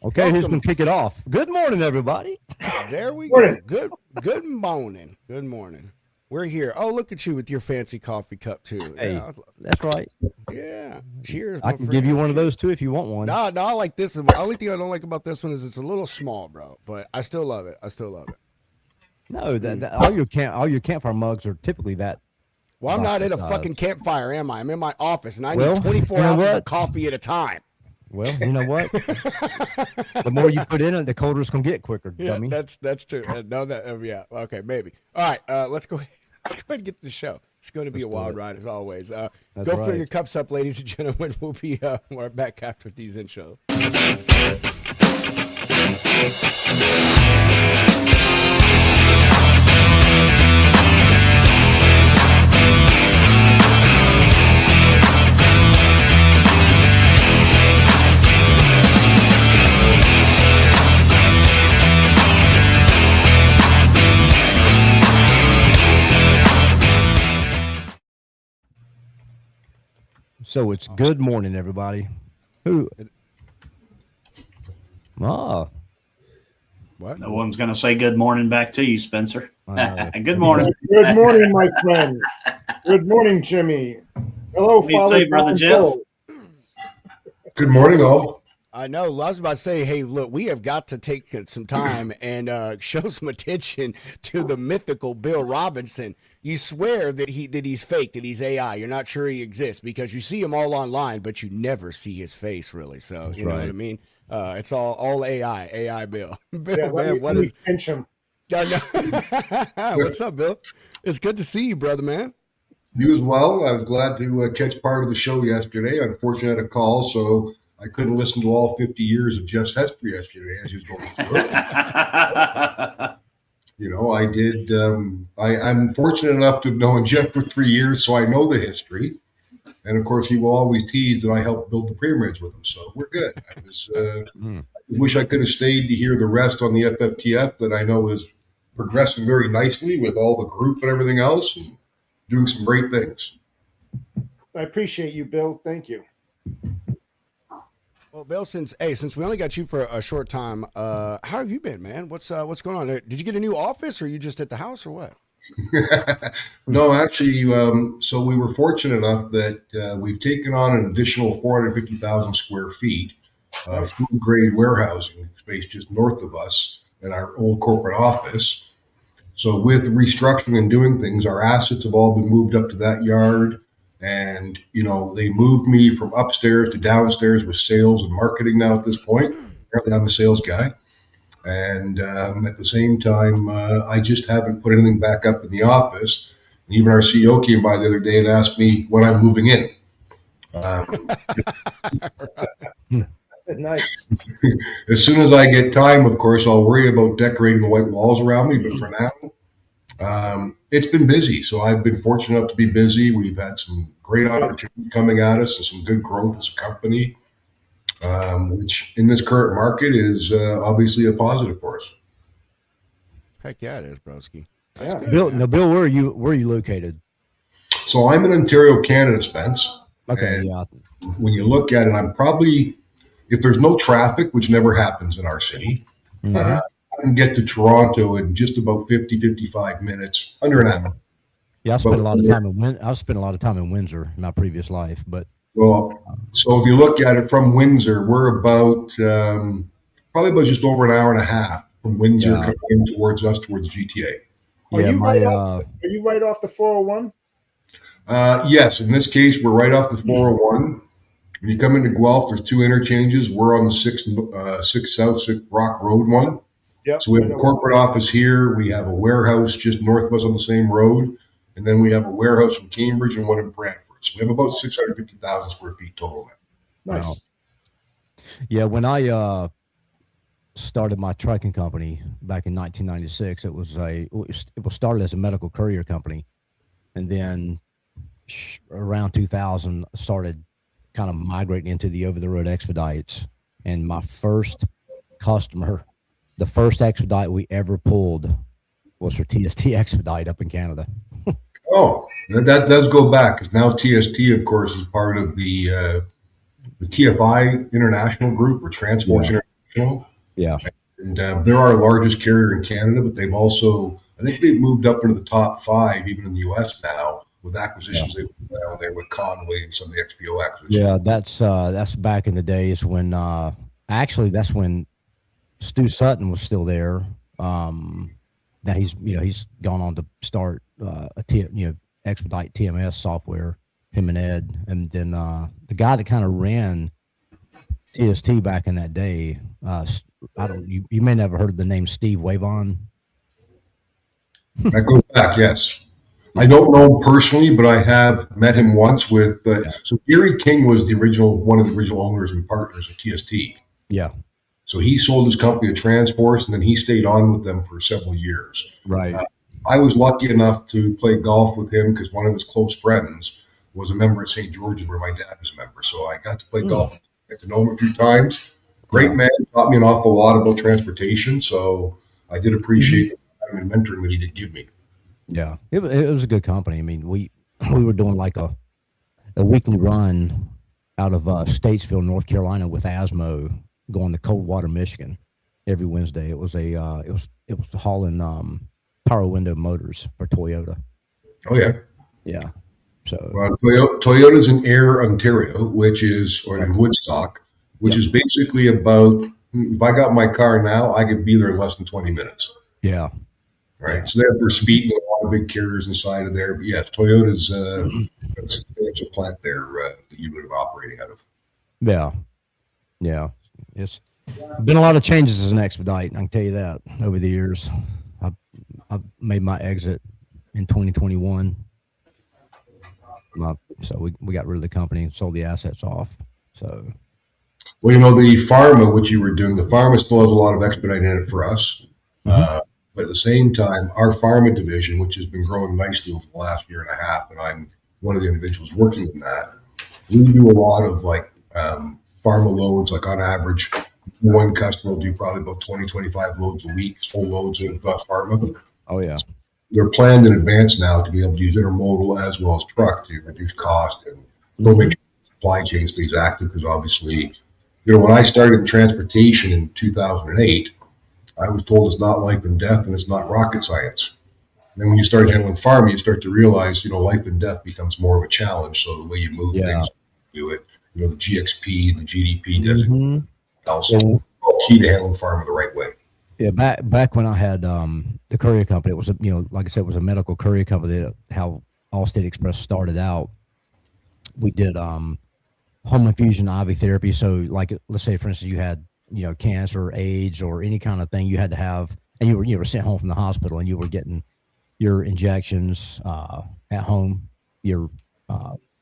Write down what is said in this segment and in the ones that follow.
Okay, who's going to kick it off? Good morning, everybody. There we go. Good morning. Good morning. We're here. Oh, look at you with your fancy coffee cup too. Hey, yeah, that's right. Yeah. Cheers. I can give you one of those too if you want one. No, I like this. The only thing I don't like about this one is it's a little small, bro. But I still love it. No, all your campfire mugs are typically that. Well, I'm not in a fucking campfire, am I? I'm in my office, and I need 24 ounces of coffee at a time. Well, you know what? The more you put in it, the colder it's gonna get quicker. Yeah, dummy. that's true. Yeah. Okay, maybe. All right. Let's go. Let's go ahead and get to the show. It's going to be a wild ride as always. Go fill your cups up, ladies and gentlemen. We'll be right back after these intros. So it's good morning, everybody. Who? What? No one's going to say good morning back to you, Spencer. Good morning. Good morning, my friend. Good morning, Jimmy. Hello, Father, Brother Jeff. Good morning, all. I know. I was about to say, hey, look, we have got to take some time and show some attention to the mythical Bill Robinson. You swear that he's fake, that he's AI. You're not sure he exists because you see him all online, but you never see his face really. So you know what I mean? It's all AI Bill. Bill, man, what is pinch him? What's up, Bill? It's good to see you, brother, man. You as well. I was glad to catch part of the show yesterday. Unfortunately, I had a call, so I couldn't listen to all 50 years of Jeff's history yesterday as he was going through it. You know, I did. I'm fortunate enough to have known Jeff for 3 years, so I know the history. And of course, he will always tease that I helped build the pyramids with him. So we're good. I wish I could have stayed to hear the rest on the FFTF that I know is progressing very nicely with all the group and everything else and doing some great things. I appreciate you, Bill. Thank you. Well, Bill, since we only got you for a short time, how have you been, man? What's going on? Did you get a new office, or are you just at the house, or what? No, actually, so we were fortunate enough that we've taken on an additional 450,000 square feet of food-grade warehousing space just north of us in our old corporate office. So with restructuring and doing things, our assets have all been moved up to that yard. And, you know, they moved me from upstairs to downstairs with sales and marketing now at this point. Apparently I'm a sales guy. And at the same time, I just haven't put anything back up in the office. And even our CEO came by the other day and asked me when I'm moving in. Nice. As soon as I get time, of course, I'll worry about decorating the white walls around me. But for now, it's been busy. So I've been fortunate enough to be busy. We've had some great opportunities coming at us and some good growth as a company, which in this current market is obviously a positive for us. Heck yeah, it is, broski. That's good, Bill, now, Bill, where are you located? So I'm in Ontario, Canada, Spence. Okay, and yeah. When you look at it, I'm probably, if there's no traffic, which never happens in our city, I can get to Toronto in just about 55 minutes, under an hour. Yeah, I spent a lot of time in Windsor in my previous life, but so if you look at it from Windsor, we're about probably about just over an hour and a half from Windsor coming in towards us towards GTA. Are you right off the 401? Yes, in this case, we're right off the 401. When you come into Guelph, there's two interchanges. We're on the 6 South 6 Rock Road one. Yep. So we have a corporate office here. We have a warehouse just north of us on the same road. And then we have a warehouse in Cambridge and one in Brantford. So we have about 650,000 square feet total now. Nice. Wow. Yeah, when I started my trucking company back in 1996, it was started as a medical courier company. And then around 2000, started kind of migrating into the over-the-road expedites. And my first customer, the first expedite we ever pulled was for TST Expedite up in Canada. Oh, that does go back, because now TST, of course, is part of the the TFI International Group or Transforce International. Yeah. And they're our largest carrier in Canada, but they've also, I think they've moved up into the top 5, even in the U.S. now, with acquisitions they've done down there with Conway and some of the XPO acquisitions. Yeah, that's back in the days when actually that's when Stu Sutton was still there. Now he's gone on to start Expedite TMS software. Him and Ed, and then the guy that kind of ran TST back in that day. You may never heard of the name Steve Wavon. That goes back, yes. I don't know him personally, but I have met him once with. So Gary King was one of the original owners and partners of TST. Yeah. So he sold his company to Transforce, and then he stayed on with them for several years. Right. I was lucky enough to play golf with him because one of his close friends was a member at St. George's where my dad was a member. So I got to play golf, got to know him a few times. Great man, taught me an awful lot about transportation. So I did appreciate the time and mentoring that he did give me. Yeah, it was a good company. I mean, we were doing like a weekly run out of Statesville, North Carolina with Asmo going to Coldwater, Michigan every Wednesday. It was hauling power window motors for Toyota. Oh, yeah. Yeah. So Toyota's in Ayr, Ontario, or in Woodstock, which is basically about, if I got my car now, I could be there in less than 20 minutes. Yeah. Right. So they have their speed and a lot of big carriers inside of there. But yes, Toyota's a substantial plant there that you would have operating out of. Yeah. Yeah. It's been a lot of changes as an Expedite. I can tell you that over the years. I've made my exit in 2021. So we got rid of the company and sold the assets off. So, well, the pharma, which you were doing, the pharma still has a lot of Expedite in it for us. But at the same time, our pharma division, which has been growing nicely over the last year and a half, and I'm one of the individuals working in that, we do a lot of pharma loads. Like on average, one customer will do probably about 20, 25 loads a week, full loads of pharma. oh yeah. They're planned in advance now to be able to use intermodal as well as truck to reduce cost and still make sure the supply chain stays active. Because obviously, when I started in transportation in 2008, I was told it's not life and death and it's not rocket science. And then when you start handling farm, you start to realize, life and death becomes more of a challenge. So the way you move things, do it, the GXP, the GDP designation, also key to handling farm the right way. Yeah, back when I had the courier company, it was like I said, it was a medical courier company. How Allstate Express started out, we did home infusion IV therapy. So, like, let's say for instance, you had cancer, AIDS, or any kind of thing, you had to have, and you were sent home from the hospital, and you were getting your injections at home, your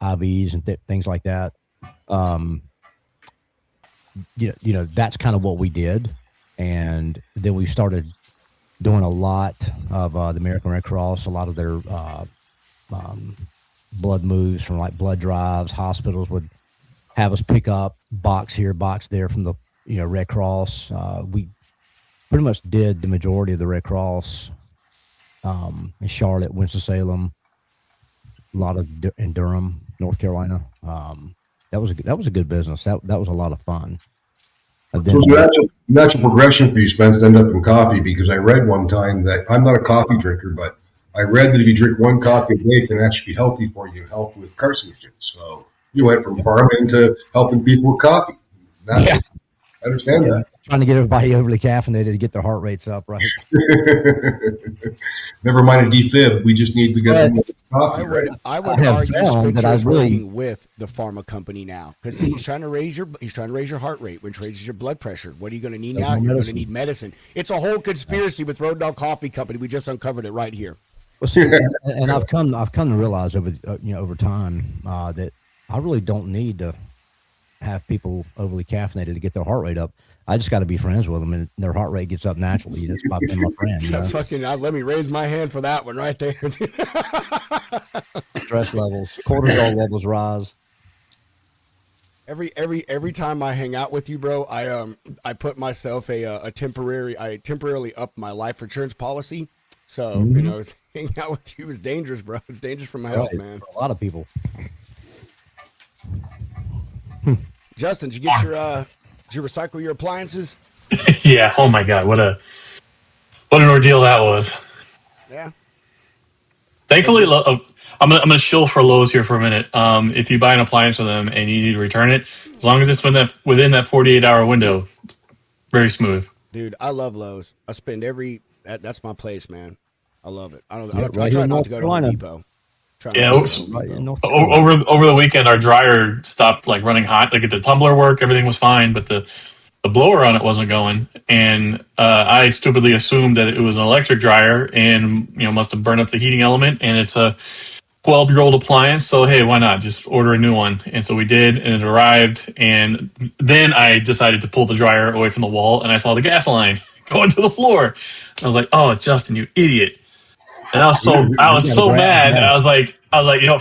IVs and things like that. That's kind of what we did. And then we started doing a lot of the American Red Cross, a lot of their blood moves from like blood drives. Hospitals would have us pick up box here, box there from the Red Cross. We pretty much did the majority of the Red Cross in Charlotte, Winston-Salem, a lot of in Durham, North Carolina. That was a good business. That was a lot of fun. So natural progression for you, Spence, to end up in coffee, because I read one time that I'm not a coffee drinker, but I read that if you drink one coffee a day, it can actually be healthy for you and help with carcinogens. So you went from farming to helping people with coffee. I understand that. Trying to get everybody overly caffeinated to get their heart rates up, right? Never mind a defib. We just need to get them coffee, right? I would argue Spencer's working with the pharma company now, because he's trying to raise your heart rate, which raises your blood pressure. What are you going to need now? You're going to need medicine. It's a whole conspiracy with Road Dog Coffee Company. We just uncovered it right here. Well, see, and I've come to realize over time that I really don't need to have people overly caffeinated to get their heart rate up. I just got to be friends with them, and their heart rate gets up naturally. That's by being my friend. Let me raise my hand for that one right there. Stress levels, cortisol levels rise. Every time I hang out with you, bro, I put myself I temporarily up my life insurance policy. So hanging out with you is dangerous, bro. It's dangerous for my health, man. For a lot of people. Justin, did you recycle your appliances? Yeah. Oh my God. What an ordeal that was. Yeah. Thankfully, I'm gonna shill for Lowe's here for a minute. If you buy an appliance from them and you need to return it, as long as it's within that 48-hour window, very smooth. Dude, I love Lowe's. I spend that's my place, man. I love it. I right try here in not North to go to Home Carolina. Depot. Right in North Carolina. Over the weekend, our dryer stopped like running hot. Like the tumbler worked, everything was fine, but the blower on it wasn't going, and I stupidly assumed that it was an electric dryer, and must have burned up the heating element. And it's a 12-year-old appliance, so hey, why not just order a new one? And so we did, and it arrived. And then I decided to pull the dryer away from the wall, and I saw the gas line going to the floor. I was like, "Oh, Justin, you idiot!" And I was so mad. I was like,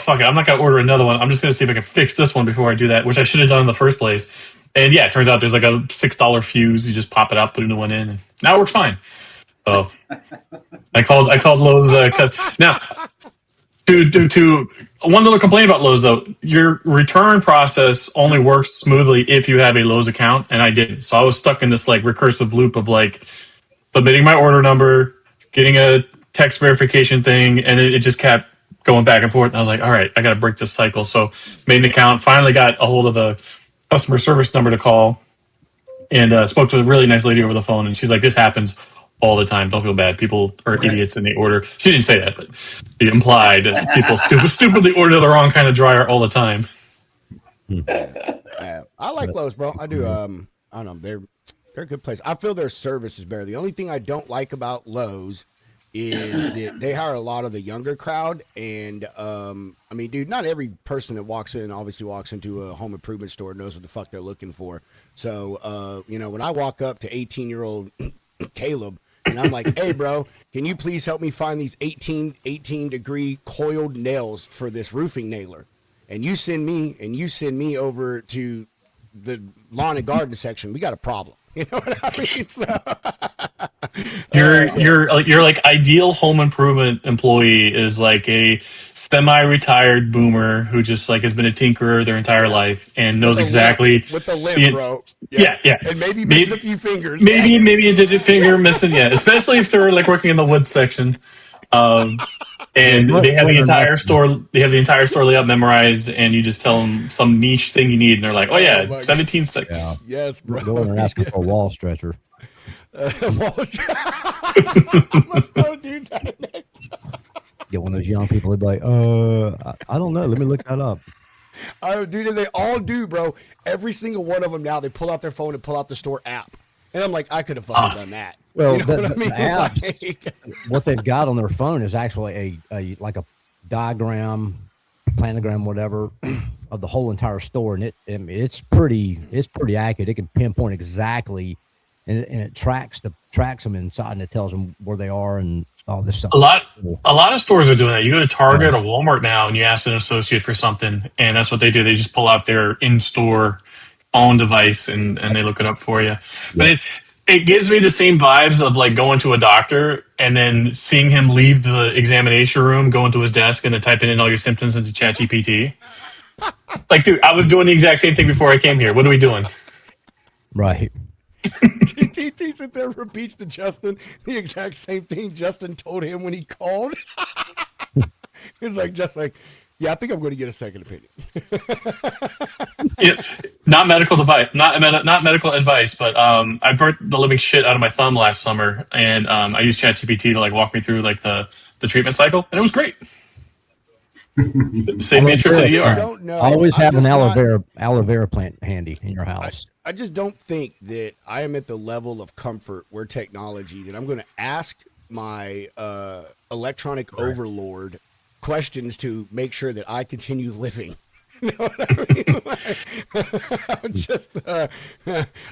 fuck it. I'm not gonna order another one. I'm just gonna see if I can fix this one before I do that, which I should have done in the first place. And yeah, it turns out there's like a $6 fuse. You just pop it out, put a new one in, and now it works fine. So I called Lowe's because now to one little complaint about Lowe's though, your return process only works smoothly if you have a Lowe's account, and I didn't. So I was stuck in this like recursive loop of like submitting my order number, getting a text verification thing, and it just kept going back and forth. And I was like, all right, I got to break this cycle. So made an account, finally got a hold of a customer service number to call, and spoke to a really nice lady over the phone. And she's like, this happens all the time. Don't feel bad. People are idiots and they order. She didn't say that, but she implied that people stupidly order the wrong kind of dryer all the time. I like Lowe's, bro. I do. I don't know. They're a good place. I feel their service is better. The only thing I don't like about Lowe's is that they hire a lot of the younger crowd. And, I mean, dude, not every person that walks into a home improvement store knows what the fuck they're looking for. So, when I walk up to 18-year-old Caleb and I'm like, hey, bro, can you please help me find these 18 degree coiled nails for this roofing nailer? And you send me over to the lawn and garden section, we got a problem. You know what I mean? So, Your like ideal home improvement employee is like a semi-retired boomer who just like has been a tinkerer their entire life and knows exactly with the limp, bro. Yeah. And maybe missing a few fingers. Maybe a digit finger missing. Yeah, especially if they're like working in the wood section. And they have the entire store. They have the entire store layout memorized, and you just tell them some niche thing you need, and they're like, "Oh yeah, 17.6." Yeah. Yes, bro. Go in and ask for a wall stretcher. Get one of those young people. They'd be like, I don't know. Let me look that up. Oh, dude, they all do, bro. Every single one of them now, they pull out their phone and pull out the store app, and I'm like, I could have fucking done that. Well, you know what I mean? The apps, what they've got on their phone is actually a like a diagram, planogram, whatever, of the whole entire store, and it's pretty accurate. It can pinpoint exactly, and it tracks them inside, and it tells them where they are and all this stuff. A lot of stores are doing that. You go to Target or Walmart now, and you ask an associate for something, and that's what they do. They just pull out their in-store phone device and they look it up for you. But it gives me the same vibes of like going to a doctor and then seeing him leave the examination room, go into his desk, and then typing in all your symptoms into ChatGPT. Like, dude, I was doing the exact same thing before I came here. What are we doing? Right. TT sits there and repeats to Justin the exact same thing Justin told him when he called. He was like, yeah, I think I'm going to get a second opinion. Not medical medical advice, but I burnt the living shit out of my thumb last summer, and I used ChatGPT to like walk me through like the treatment cycle, and it was great. Saved me a trip to the ER. Don't know. Always have an aloe vera plant handy in your house. I just don't think that I am at the level of comfort where technology that I'm going to ask my electronic overlord questions to make sure that I continue living. You know what I mean?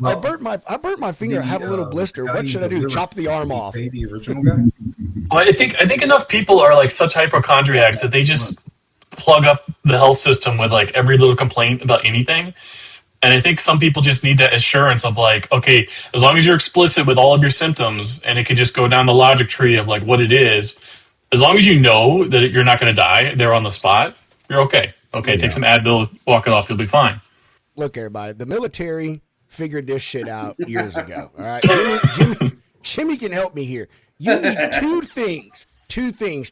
I burnt my finger. I have a little blister. What should I do? Chop the arm off. The original guy. Well, I think enough people are like such hypochondriacs that they just plug up the health system with like every little complaint about anything. And I think some people just need that assurance of like, okay, as long as you're explicit with all of your symptoms and it can just go down the logic tree of like what it is, as long as you know that you're not going to die there on the spot, you're okay. Okay, take some Advil, walk it off, you'll be fine. look, everybody. The military figured this shit out years ago. All right, Jimmy can help me here. You need two things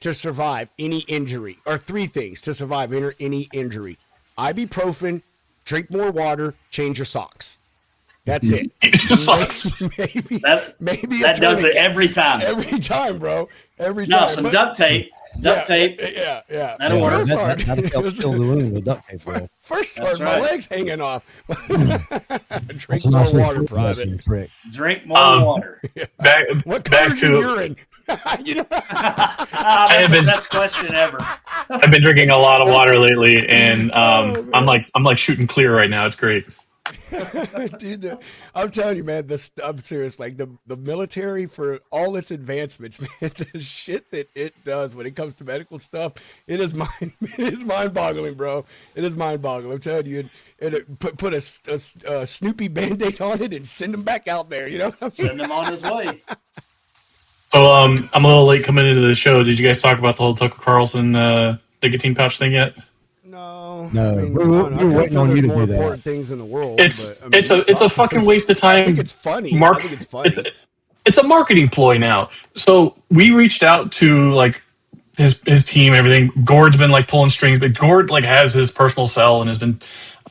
to survive any injury, or three things to survive any injury: ibuprofen, drink more water, change your socks. That's it. Socks. Maybe that does it every time. Every time, bro. Every No, time. some duct tape. Duct tape. Yeah. That'll work. That'll help fill the room with duct tape, bro. First That's start, my right. legs hanging off. Drink That's a more nice water, little private. trick. Drink more water. What back color's your to urine? You know? That's the best question ever. I've been drinking a lot of water lately, and I'm like shooting clear right now. It's great. Dude, I'm telling you, man. I'm serious. Like the military, for all its advancements, man, the shit that it does when it comes to medical stuff, it is mind-boggling, bro. It is mind-boggling. I'm telling you. And it put a Snoopy Band-Aid on it and send him back out there. You know, Send him on his way. So I'm a little late coming into the show. Did you guys talk about the whole Tucker Carlson nicotine pouch thing yet? No. No, I mean, we're I kinda waiting feel on you there's to more do that. important things in the world. It's but, I mean, it's a fucking waste of time. I think it's funny. Mark, I think it's funny. It's a marketing ploy now. So we reached out to like his team, everything. Gord's been like pulling strings, but Gord like has his personal cell and has been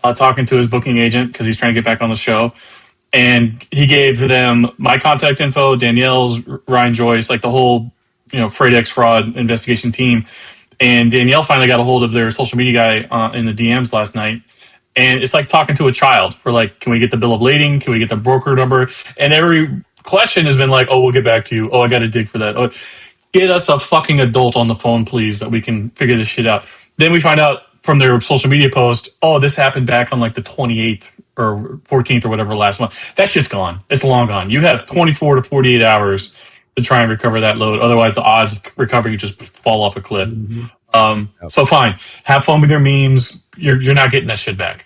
talking to his booking agent because he's trying to get back on the show. And he gave them my contact info, Danielle's, Ryan Joyce, like the whole Freight X fraud investigation team. And Danielle finally got a hold of their social media guy in the DMs last night. And it's like talking to a child. We're like, can we get the bill of lading? Can we get the broker number? And every question has been like, oh, we'll get back to you. Oh, I got to dig for that. Oh, get us a fucking adult on the phone, please, that we can figure this shit out. Then we find out from their social media post, oh, this happened back on like the 28th or 14th or whatever last month. That shit's gone. It's long gone. You have 24 to 48 hours to try and recover that load. Otherwise, the odds of recovering just fall off a cliff. So fine, have fun with your memes. You're not getting that shit back.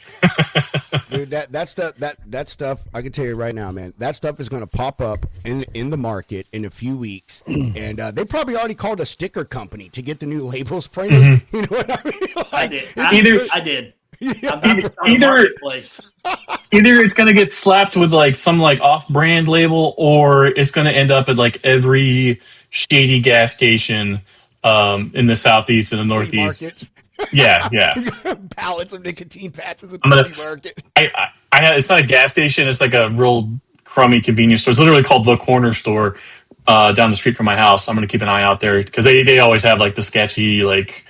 Dude, that stuff, I can tell you right now, man. That stuff is going to pop up in the market in a few weeks, and they probably already called a sticker company to get the new labels printed. You know what I mean? Like, I did. Either it's going to get slapped with like some like off-brand label, or it's going to end up at like every shady gas station in the southeast and the northeast. Yeah. Pallets of nicotine patches at I'm the gonna- flea market. It's not a gas station. It's like a real crummy convenience store. It's literally called The Corner Store down the street from my house. I'm going to keep an eye out there because they always have like the sketchy, like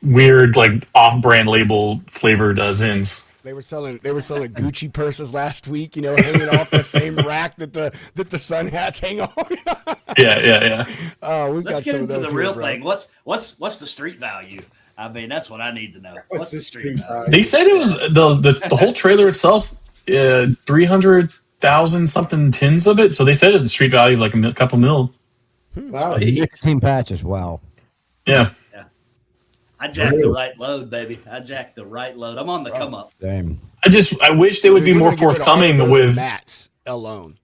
weird, like off-brand label flavored zins. They were selling Gucci purses last week, hanging off the same rack that the sun hats hang on. Yeah. Oh, Let's get into the real thing. What's the street value? I mean, that's what I need to know. What's the street value? They said it was the whole trailer itself, 300,000 something tins of it. So they said it's street value of like a couple mil. Wow. Nicotine patches. Wow. Yeah. I jacked the right load, baby. I jacked the right load. I'm on the come up. Damn. I wish they would be more forthcoming with mats alone.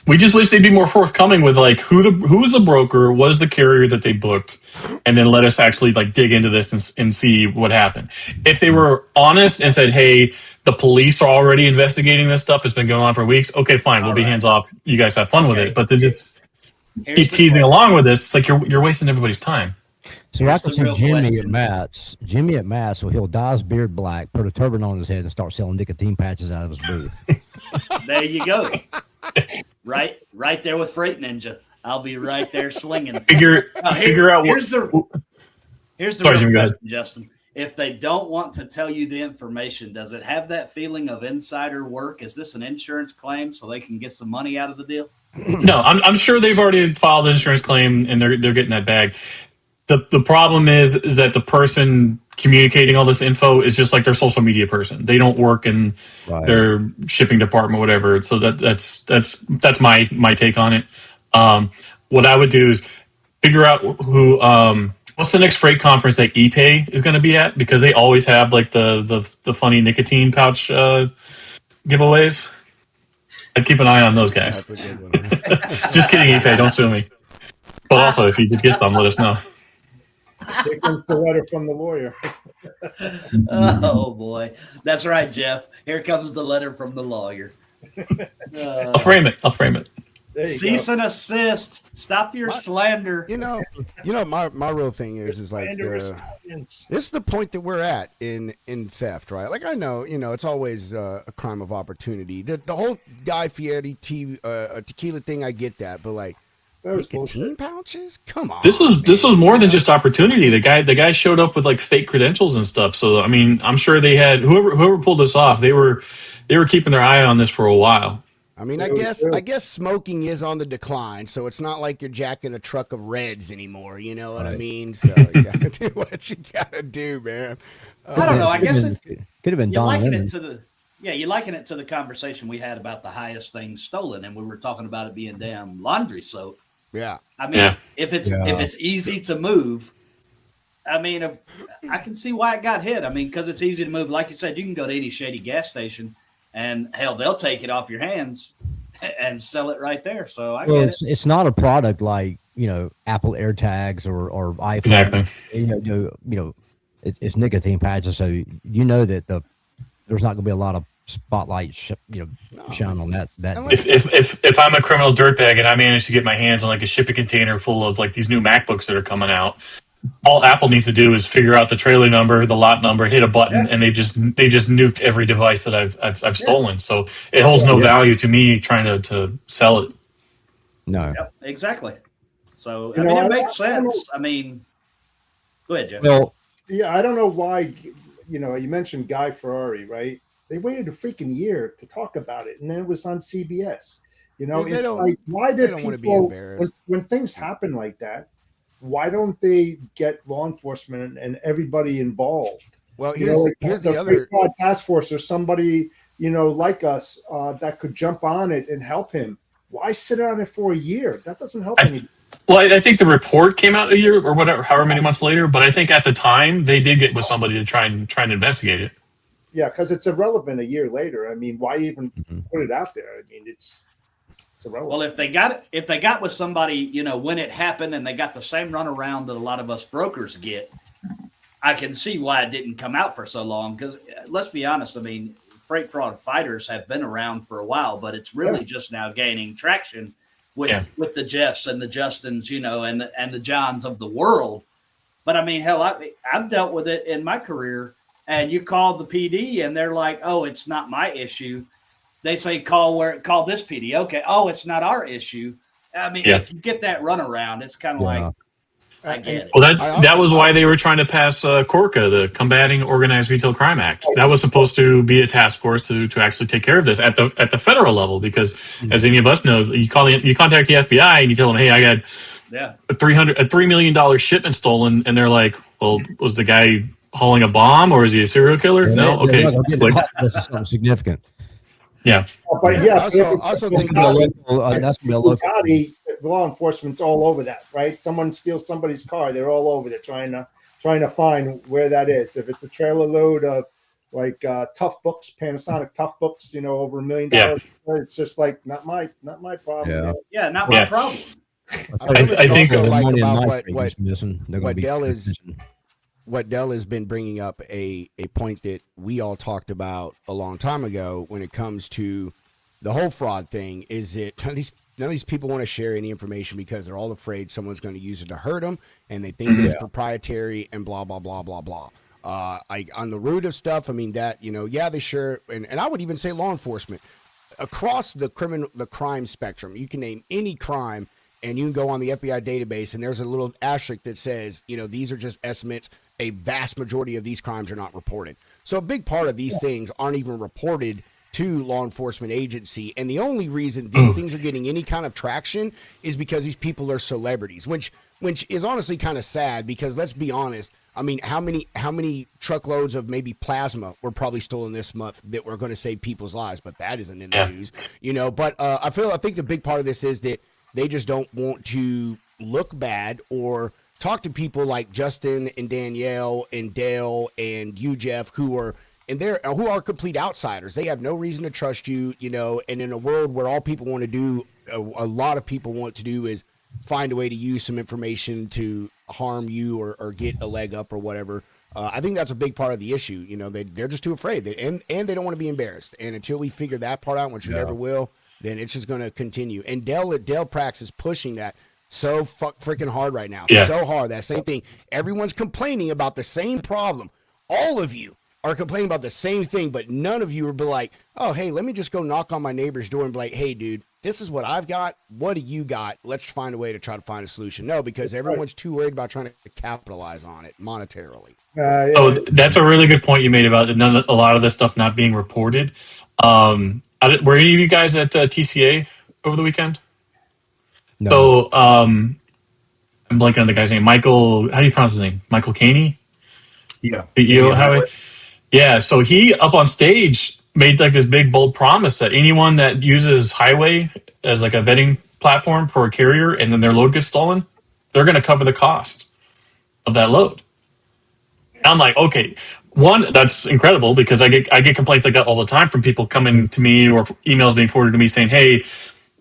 we just wish they'd be more forthcoming with like who's the broker, what is the carrier that they booked, and then let us actually like dig into this and see what happened. If they were honest and said, hey, the police are already investigating this stuff, it's been going on for weeks, okay, fine, we'll be hands off, you guys have fun with it. But they just keep teasing along with this. It's like you're wasting everybody's time. So I Here's can the see real Jimmy question. at Matt's. Jimmy at Matt's, so he'll dye his beard black, put a turban on his head, and start selling nicotine patches out of his booth. There you go. Right there with Freight Ninja. I'll be right there slinging. Figure out what. Here's the Sorry, real Jimmy, go ahead. question, Justin. If they don't want to tell you the information, does it have that feeling of insider work? Is this an insurance claim so they can get some money out of the deal? No, I'm sure they've already filed an insurance claim and they're getting that bag. The problem is that the person communicating all this info is just like their social media person. They don't work in their shipping department, whatever. So that's my take on it. What I would do is figure out who what's the next freight conference that ePay is going to be at, because they always have like the funny nicotine pouch giveaways. I'd keep an eye on those guys. That's a good one. Just kidding, ePay. Don't sue me. But also, if you could get some, let us know. Here comes the letter from the lawyer. Oh boy, that's right, Jeff. Here comes the letter from the lawyer. I'll frame it. I'll frame it. There you Cease go. and assist. Stop your slander. You know, my real thing is like And a response. this is the point that we're at in theft, right? Like I know, it's always a crime of opportunity. The whole Guy Fieri tequila thing, I get that, but like That was nicotine bullshit. pouches, come on. This was man. more than just opportunity. The guy showed up with like fake credentials and stuff. So I mean, I'm sure they had whoever pulled this off. They were keeping their eye on this for a while. I mean, It was true. I guess smoking is on the decline, so it's not like you're jacking a truck of Reds anymore. You know what I Right. mean? So you gotta do what you gotta do, man. I don't know. I guess it's could have been you Don liken Lemon. it to the you liken it to the conversation we had about the highest things stolen, and we were talking about it being damn laundry soap. Yeah. I mean, Yeah. if it's Yeah. easy to move, I mean, if I can see why it got hit. I mean, because it's easy to move. Like you said, you can go to any shady gas station, and hell, they'll take it off your hands and sell it right there. So I Well, get it. it's not a product like Apple AirTags or iPhone. Exactly. It's nicotine patches, so you know that there's not going to be a lot of spotlight shone on that. If I'm a criminal dirtbag and I manage to get my hands on like a shipping container full of like these new MacBooks that are coming out, all Apple needs to do is figure out the trailer number, the lot number, hit a button, and they just nuked every device that I've stolen. So it holds no value to me trying to sell it. No. Yep, exactly. So You I know, mean, I it makes don't know. sense. I mean, go ahead, Jeff. Well, Yeah, I don't know why. You mentioned Guy Ferrari, right? They waited a freaking year to talk about it, and then it was on CBS. They It's don't- like, why they did don't wanna be people, embarrassed. when things happen like that, why don't they get law enforcement and everybody involved? Well, Here's the the other. Free Fraud Task Force or somebody, like us, that could jump on it and help him. Why sit on it for a year? That doesn't help anybody. Well, I think the report came out a year or whatever, however many months later. But I think at the time they did get with somebody to try and investigate it. Yeah, because it's irrelevant a year later. I mean, why even Mhm. put it out there? I mean, it's irrelevant. Well, if they got with somebody, when it happened, and they got the same runaround that a lot of us brokers get, I can see why it didn't come out for so long. Because let's be honest, I mean, freight fraud fighters have been around for a while, but it's really just now gaining traction with the Jeffs and the Justins, and the Johns of the world. But I mean, hell, I've dealt with it in my career, and you call the PD, and they're like, "Oh, it's not my issue." They say call this PD. Okay, oh, it's not our issue. I mean, if you get that runaround, it's kind of like, I get it. Well, I that was also- why they were trying to pass CORCA, the Combating Organized Retail Crime Act. That was supposed to be a task force to actually take care of this at the federal level. Because as any of us knows, you contact the FBI and you tell them, "Hey, I got Yeah. a $3 million shipment stolen," and they're like, "Well, was the guy hauling a bomb or is he a serial killer?" No, okay, like, this is something significant. yeah. But yeah, Also think That's this. gonna be a local. Bugatti, law enforcement's all over that, right? Someone steals somebody's car, they're all over there trying to find where that is. If it's a trailer load of like tough books, Panasonic tough books, over $1 million, it's just like not my problem. Yeah. man. Yeah, not my Yeah. problem. I think also the like money in about my what is missing. They're gonna what be Dell is- what Dell has been bringing up a point that we all talked about a long time ago when it comes to the whole fraud thing is that none of these people want to share any information because they're all afraid someone's going to use it to hurt them, and they think that it's proprietary and blah blah blah blah blah. On the root of stuff, I mean that they share, and I would even say law enforcement across the crime spectrum. You can name any crime, and you can go on the FBI database, and there's a little asterisk that says, these are just estimates. A vast majority of these crimes are not reported. So a big part of these things aren't even reported to law enforcement agency. And the only reason these things are getting any kind of traction is because these people are celebrities, which is honestly kind of sad because let's be honest. I mean, how many truckloads of maybe plasma were probably stolen this month that were going to save people's lives, but that isn't in the news, but I think the big part of this is that they just don't want to look bad or talk to people like Justin and Danielle and Dale and you, Jeff, who are complete outsiders. They have no reason to trust you, and in a world where all people want to do, a lot of people want to do is find a way to use some information to harm you or get a leg up or whatever. I think that's a big part of the issue. You know, they're just too afraid, and they don't want to be embarrassed. And until we figure that part out, which we never will, then it's just going to continue. And Dell Prax is pushing that so freaking hard right now. Yeah. So hard. That same thing. Everyone's complaining about the same problem. All of you are complaining about the same thing, but none of you are be like, oh, hey, let me just go knock on my neighbor's door and be like, hey, dude, this is what I've got. What do you got? Let's find a way to try to find a solution. No, because everyone's too worried about trying to capitalize on it monetarily. So that's a really good point you made about a lot of this stuff not being reported. Were any of you guys at TCA over the weekend? No. So I'm blanking on the guy's name. Michael, how do you pronounce his name? Michael Caney? Yeah. CEO Highway? Yeah, so he up on stage made like this big bold promise that anyone that uses Highway as like a vetting platform for a carrier and then their load gets stolen, they're going to cover the cost of that load. I'm like, okay, one, that's incredible because I get complaints like that all the time from people coming to me or emails being forwarded to me saying, hey,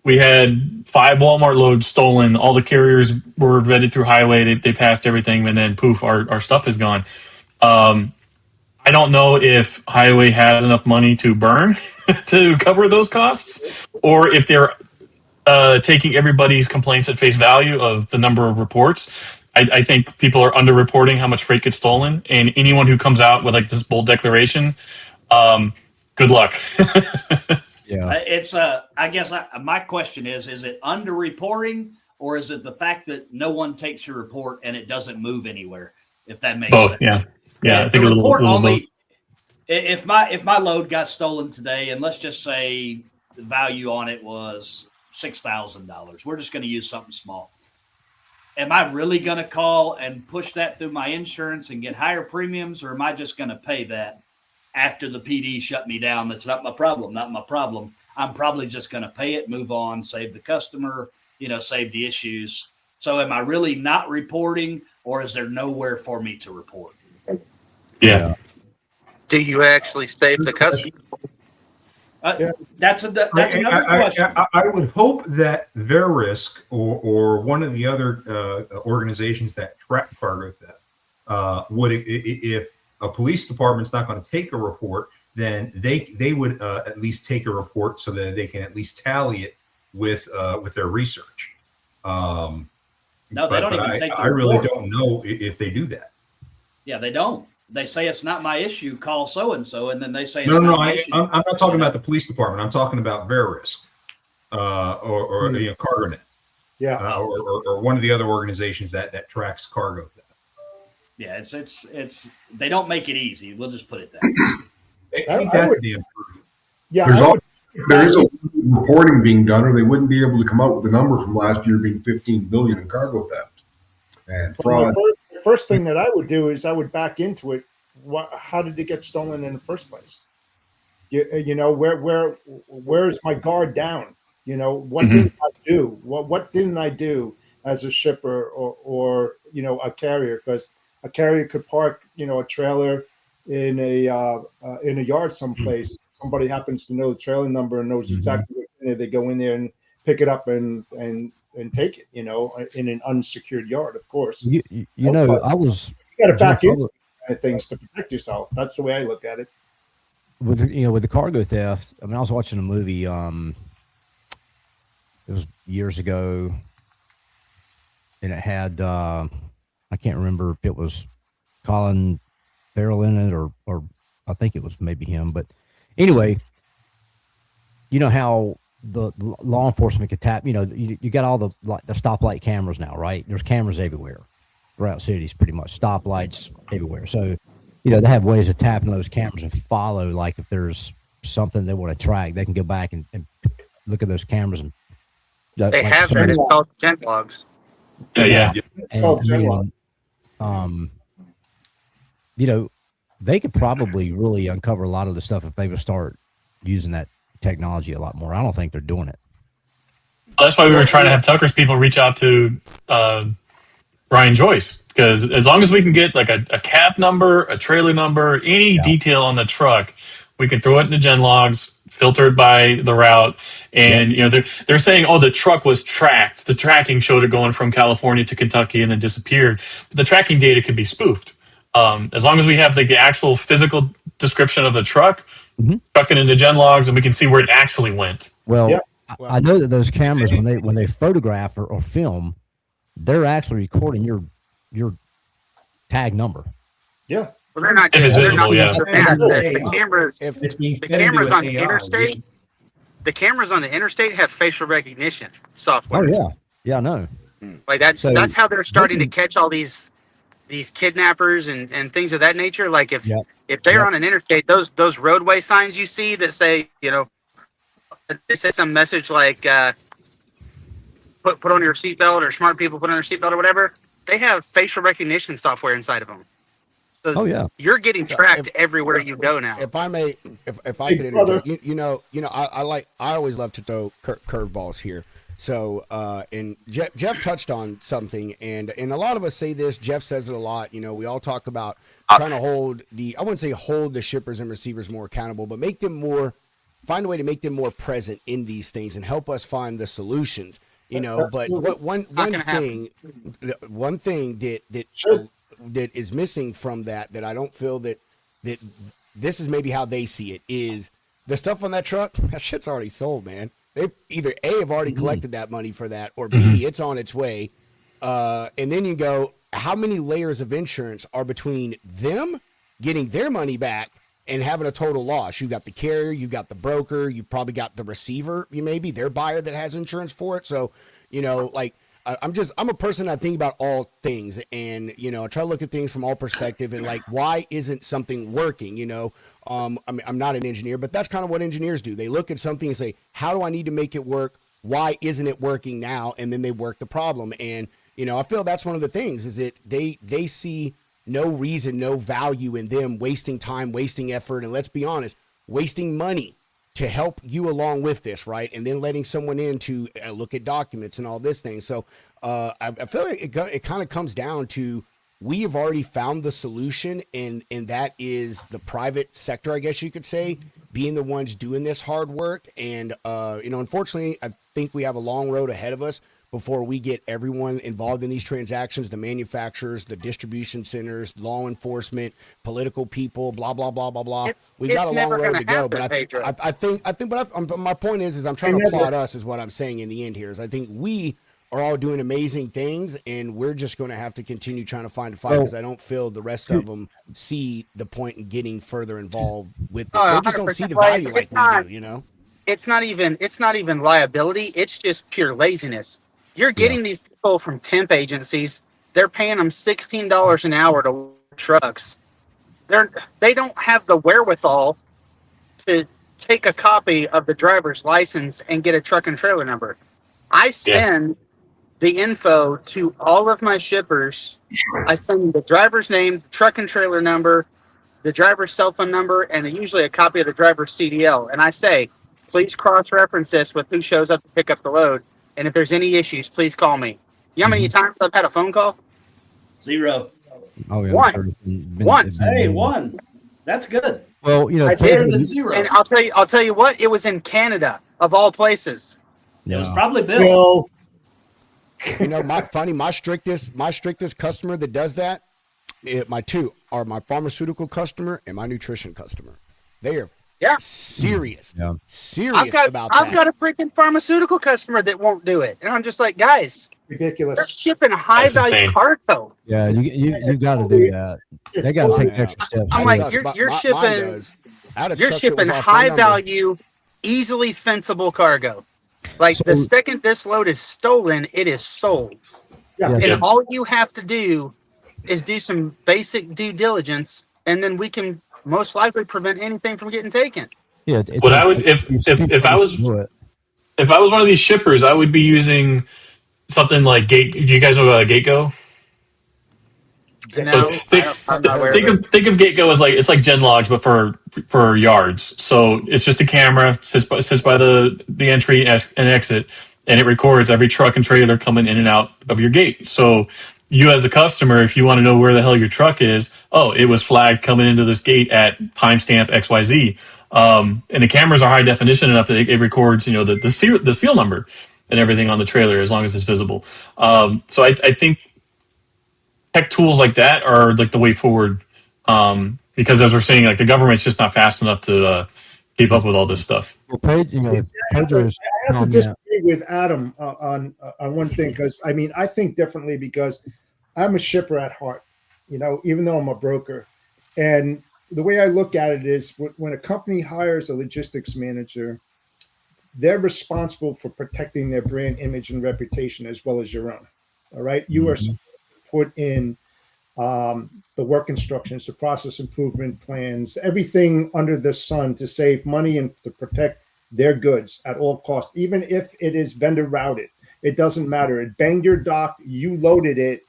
we had 5 Walmart loads stolen. All the carriers were vetted through Highway. They passed everything, and then poof, our stuff is gone. I don't know if Highway has enough money to burn to cover those costs, or if they're taking everybody's complaints at face value of the number of reports. I think people are underreporting how much freight gets stolen, and anyone who comes out with like this bold declaration, good luck. Yeah. It's I guess my question is it underreporting or is it the fact that no one takes your report and it doesn't move anywhere? If that makes Both, sense. yeah. I think the a report little only. both. If my load got stolen today, and let's just say the value on it was $6,000, we're just going to use something small. Am I really going to call and push that through my insurance and get higher premiums, or am I just going to pay that after the PD shut me down? That's not my problem. Not my problem. I'm probably just going to pay it, move on, save the customer, save the issues. So am I really not reporting, or is there nowhere for me to report? Yeah. Do you actually save the customer? That's another question. I would hope that Verisk or one of the other organizations that track cargo theft would, if a police department's not going to take a report, then they would at least take a report so that they can at least tally it with their research. No, they don't even take the report. I really don't know if they do that. Yeah, they don't. They say it's not my issue. Call so and so, and then they say it's No. not my issue. I'm not talking about the police department. I'm talking about Verisk or CargoNet. Yeah. Or one of the other organizations that tracks cargo theft. Yeah, it's they don't make it easy. We'll just put it that way. Ain't that the improve? Yeah. There is a reporting being done, or they wouldn't be able to come out with the number from last year being 15 billion in cargo theft and fraud. The first thing that I would do is I would back into it. How did it get stolen in the first place? Where is my guard down? What did I do? What didn't I do as a shipper or a carrier? Because a carrier could park a trailer in a yard someplace. Somebody happens to know the trailer number and knows exactly what's in there. They go in there and pick it up and take it, in an unsecured yard, of course. I was You got to back into things to protect yourself. That's the way I look at it. with the cargo theft. I mean, I was watching a movie. It was years ago, and it had I can't remember if it was Colin Farrell in it or I think it was maybe him. But anyway, you know how the law enforcement could tap. You got all the stoplight cameras now, right? There's cameras everywhere throughout cities, pretty much stoplights everywhere. So they have ways of tapping those cameras and follow. Like if there's something they want to track, they can go back and look at those cameras and They have it. It's called gen logs. Yeah. They could probably really uncover a lot of the stuff if they would start using that technology a lot more. I don't think they're doing it. That's why we were trying to have Tucker's people reach out to Brian Joyce, because as long as we can get like a cab number, a trailer number, any detail on the truck, we can throw it into gen logs, filtered by the route, and they're saying, oh, the truck was tracked. The tracking showed it going from California to Kentucky and then disappeared. But the tracking data could be spoofed. As long as we have like the actual physical description of the truck, chuck it into gen logs, and we can see where it actually went. Well, Yeah. I know that those cameras, when they photograph or film, they're actually recording your tag number. Yeah. Well, they're not. If it's They're not visible, yeah. just that. The cameras. If It's being The fed into cameras an on the AI, interstate. The cameras on the interstate have facial recognition software. Oh yeah, I know. Like that's So how they're starting they to catch all these kidnappers and things of that nature. Like if Yep. if they're Yep. on an interstate, those roadway signs you see that say, they say some message like put on your seatbelt, or smart people put on your seatbelt or whatever. They have facial recognition software inside of them. So Oh yeah. you're getting tracked everywhere you go now. If I may, if I Big could brother. interject, I always love to throw curveballs here. So, and Jeff touched on something, and a lot of us say this. Jeff says it a lot. We all talk about trying to I wouldn't say hold the shippers and receivers more accountable, but find a way to make them more present in these things and help us find the solutions. But one thing that is missing from that I don't feel that this is maybe how they see it is the stuff on that truck. That shit's already sold, man. They either A, have already collected that money for that, or B, it's on its way. And then you go, how many layers of insurance are between them getting their money back and having a total loss? You've got the carrier, you've got the broker, you've probably got the receiver, maybe their buyer that has insurance for it. So, I'm a person that think about all things, and I try to look at things from all perspective, and like, why isn't something working? I'm not an engineer, but that's kind of what engineers do. They look at something and say, how do I need to make it work? Why isn't it working now? And then they work the problem. And I feel that's one of the things is that they see no reason, no value in them wasting time, wasting effort, and let's be honest, wasting money to help you along with this, right? And then letting someone in to look at documents and all this thing. So I feel like it kind of comes down to, we have already found the solution, and that is the private sector, I guess you could say, being the ones doing this hard work. And unfortunately, I think we have a long road ahead of us before we get everyone involved in these transactions, the manufacturers, the distribution centers, law enforcement, political people, blah, blah, blah, blah, blah. We've got a long road to go. But I think, but my point is I'm trying to applaud us, is what I'm saying in the end here, is I think we are all doing amazing things, and we're just going to have to continue trying to find a fight, because I don't feel the rest of them see the point in getting further involved with it. They just don't see the value like we do, It's not even liability. It's just pure laziness. You're getting these people from temp agencies. They're paying them $16 an hour to work trucks. They don't have the wherewithal to take a copy of the driver's license and get a truck and trailer number. I send the info to all of my shippers. I send the driver's name, truck and trailer number, the driver's cell phone number, and usually a copy of the driver's CDL. And I say, please cross-reference this with who shows up to pick up the load. And if there's any issues, please call me. You know how many times I've had a phone call? 0. Oh yeah. Once. Hey, 1. That's good. Well, I Better did. than 0. And I'll tell you what, it was in Canada, of all places. It was probably Bill. my strictest customer that does that, my two are my pharmaceutical customer and my nutrition customer. They are serious, serious about that. I've got a freaking pharmaceutical customer that won't do it, and I'm just like, guys, they're Ridiculous. shipping high value insane. cargo. Yeah, you got to do that. They got to take extra steps. I'm like, you're shipping high value, easily fenceable cargo. Like the second this load is stolen, it is sold. Yeah. And all you have to do is do some basic due diligence, and then we can most likely prevent anything from getting taken. Yeah. What I would, if I was one of these shippers, I would be using something like Gate. Do you guys know about GateGo? No, think of GateGo as it's like gen logs, but for yards. So it's just a camera sits by the entry and exit, and it records every truck and trailer coming in and out of your gate. So you as a customer, if you want to know where the hell your truck is, it was flagged coming into this gate at timestamp XYZ. And the cameras are high definition enough that it records, the seal number and everything on the trailer as long as it's visible. So I think tech tools like that are like the way forward, because as we're saying, like the government's just not fast enough to keep up with all this stuff. Well, Pedro is I have to on that. disagree with Adam on one thing, because I mean I think differently, because I'm a shipper at heart, even though I'm a broker. And the way I look at it is when a company hires a logistics manager, they're responsible for protecting their brand image and reputation as well as your own. All right. You are supposed to put in the work instructions, the process improvement plans, everything under the sun to save money and to protect their goods at all costs, even if it is vendor routed. It doesn't matter. It banged your dock, you loaded it.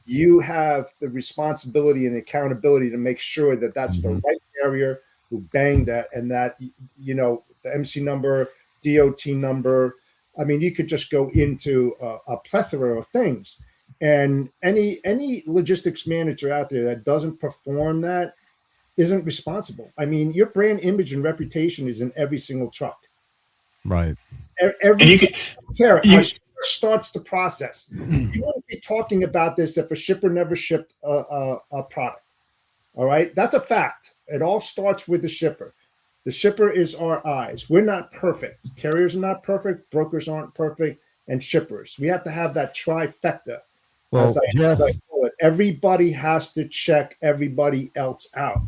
You have the responsibility and accountability to make sure that that's the right carrier who banged that, and that, the MC number, DOT number. I mean, you could just go into a plethora of things. And any logistics manager out there that doesn't perform that isn't responsible. I mean, your brand image and reputation is in every single truck. Right. Every starts the process. You wouldn't be talking about this if a shipper never shipped a product. All right. That's a fact. It all starts with the shipper. The shipper is our eyes. We're not perfect. Carriers are not perfect. Brokers aren't perfect. And shippers. We have to have that trifecta. Well, as I call it. Everybody has to check everybody else out.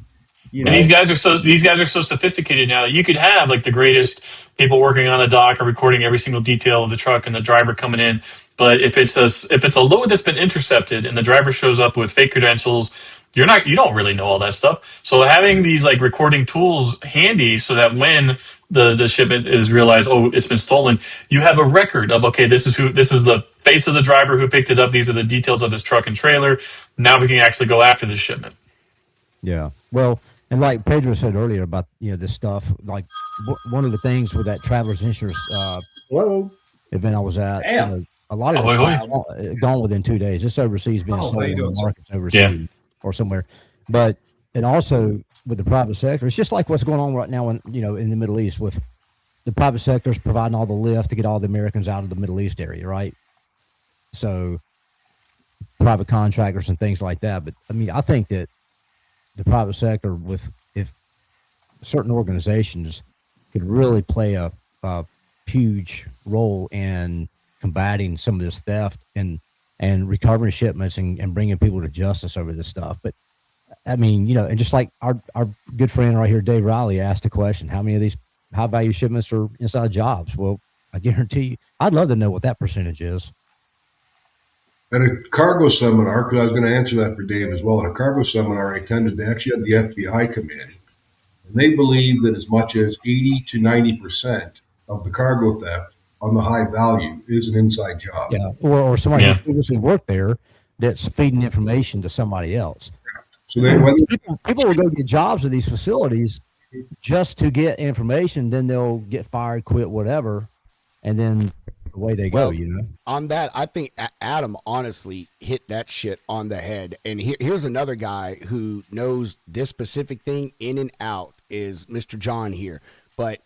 And these guys are so sophisticated now that you could have like the greatest people working on the dock or recording every single detail of the truck and the driver coming in. But if it's a load that's been intercepted and the driver shows up with fake credentials, you don't really know all that stuff. So having these like recording tools handy so that when the shipment is realized, oh, it's been stolen, you have a record of, okay, this is the face of the driver who picked it up. These are the details of his truck and trailer. Now we can actually go after this shipment. Yeah. Well, and like Pedro said earlier about this stuff, like one of the things with that Travelers Insurance event I was at, a lot of it's gone within 2 days. This overseas being sold in the markets overseas or somewhere. But and also with the private sector, it's just like what's going on right now in the Middle East, with the private sector is providing all the lift to get all the Americans out of the Middle East area, right? So private contractors and things like that. But I mean, I think that the private sector, if certain organizations could really play a huge role in combating some of this theft and recovering shipments and bringing people to justice over this stuff. But I mean, and just like our good friend right here, Dave Riley, asked the question, how many of these high value shipments are inside jobs? Well, I guarantee you, I'd love to know what that percentage is. At a cargo seminar, because I was going to answer that for Dave as well. At a cargo seminar I attended, they actually had the FBI come in, and they believe that as much as 80 to 90% of the cargo theft on the high value is an inside job. Yeah, or somebody who previously worked there that's feeding information to somebody else. So people will go get jobs at these facilities just to get information. Then they'll get fired, quit, whatever, and then the way they go, On that, I think Adam honestly hit that shit on the head. And here's another guy who knows this specific thing in and out, is Mr. John here. But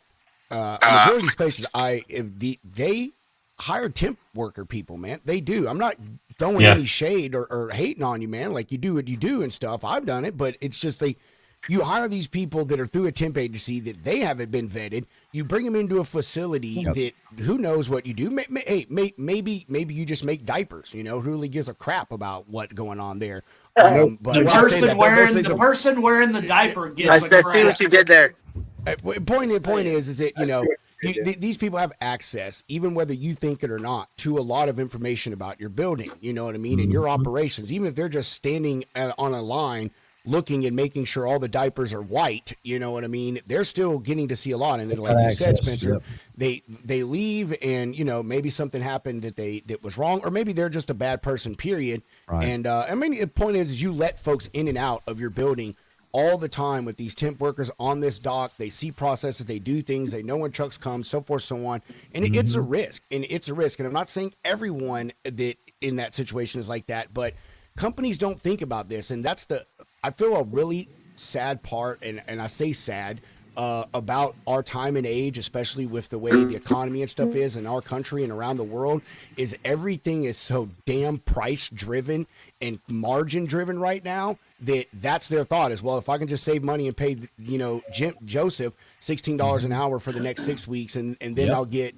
a majority of these places, they hire temp worker people, man. They do. I'm not throwing any shade or hating on you, man. Like, you do what you do and stuff. I've done it, but it's just you hire these people that are through a temp agency that they haven't been vetted. You bring them into a facility that who knows what you do. Maybe you just make diapers. Who really gives a crap about what's going on there? But the person wearing the diaper gets. I see what you did there. Point is that these people have access, even whether you think it or not, to a lot of information about your building. You know what I mean? And your operations, even if they're just standing on a line looking and making sure all the diapers are white, you know what I mean? They're still getting to see a lot. And then, like you said, Spencer, they leave, and maybe something happened that was wrong, or maybe they're just a bad person, period. Right. And I mean, the point is you let folks in and out of your building all the time with these temp workers on this dock. They see processes, they do things, they know when trucks come, so forth, so on. And it's a risk, and I'm not saying everyone that in that situation is like that, but companies don't think about this. And that's I feel a really sad part, and I say sad, about our time and age, especially with the way the economy and stuff is in our country and around the world, is everything is so damn price driven and margin driven right now that's their thought is, well, if I can just save money and pay, Joseph $16 an hour for the next 6 weeks, and then I'll get,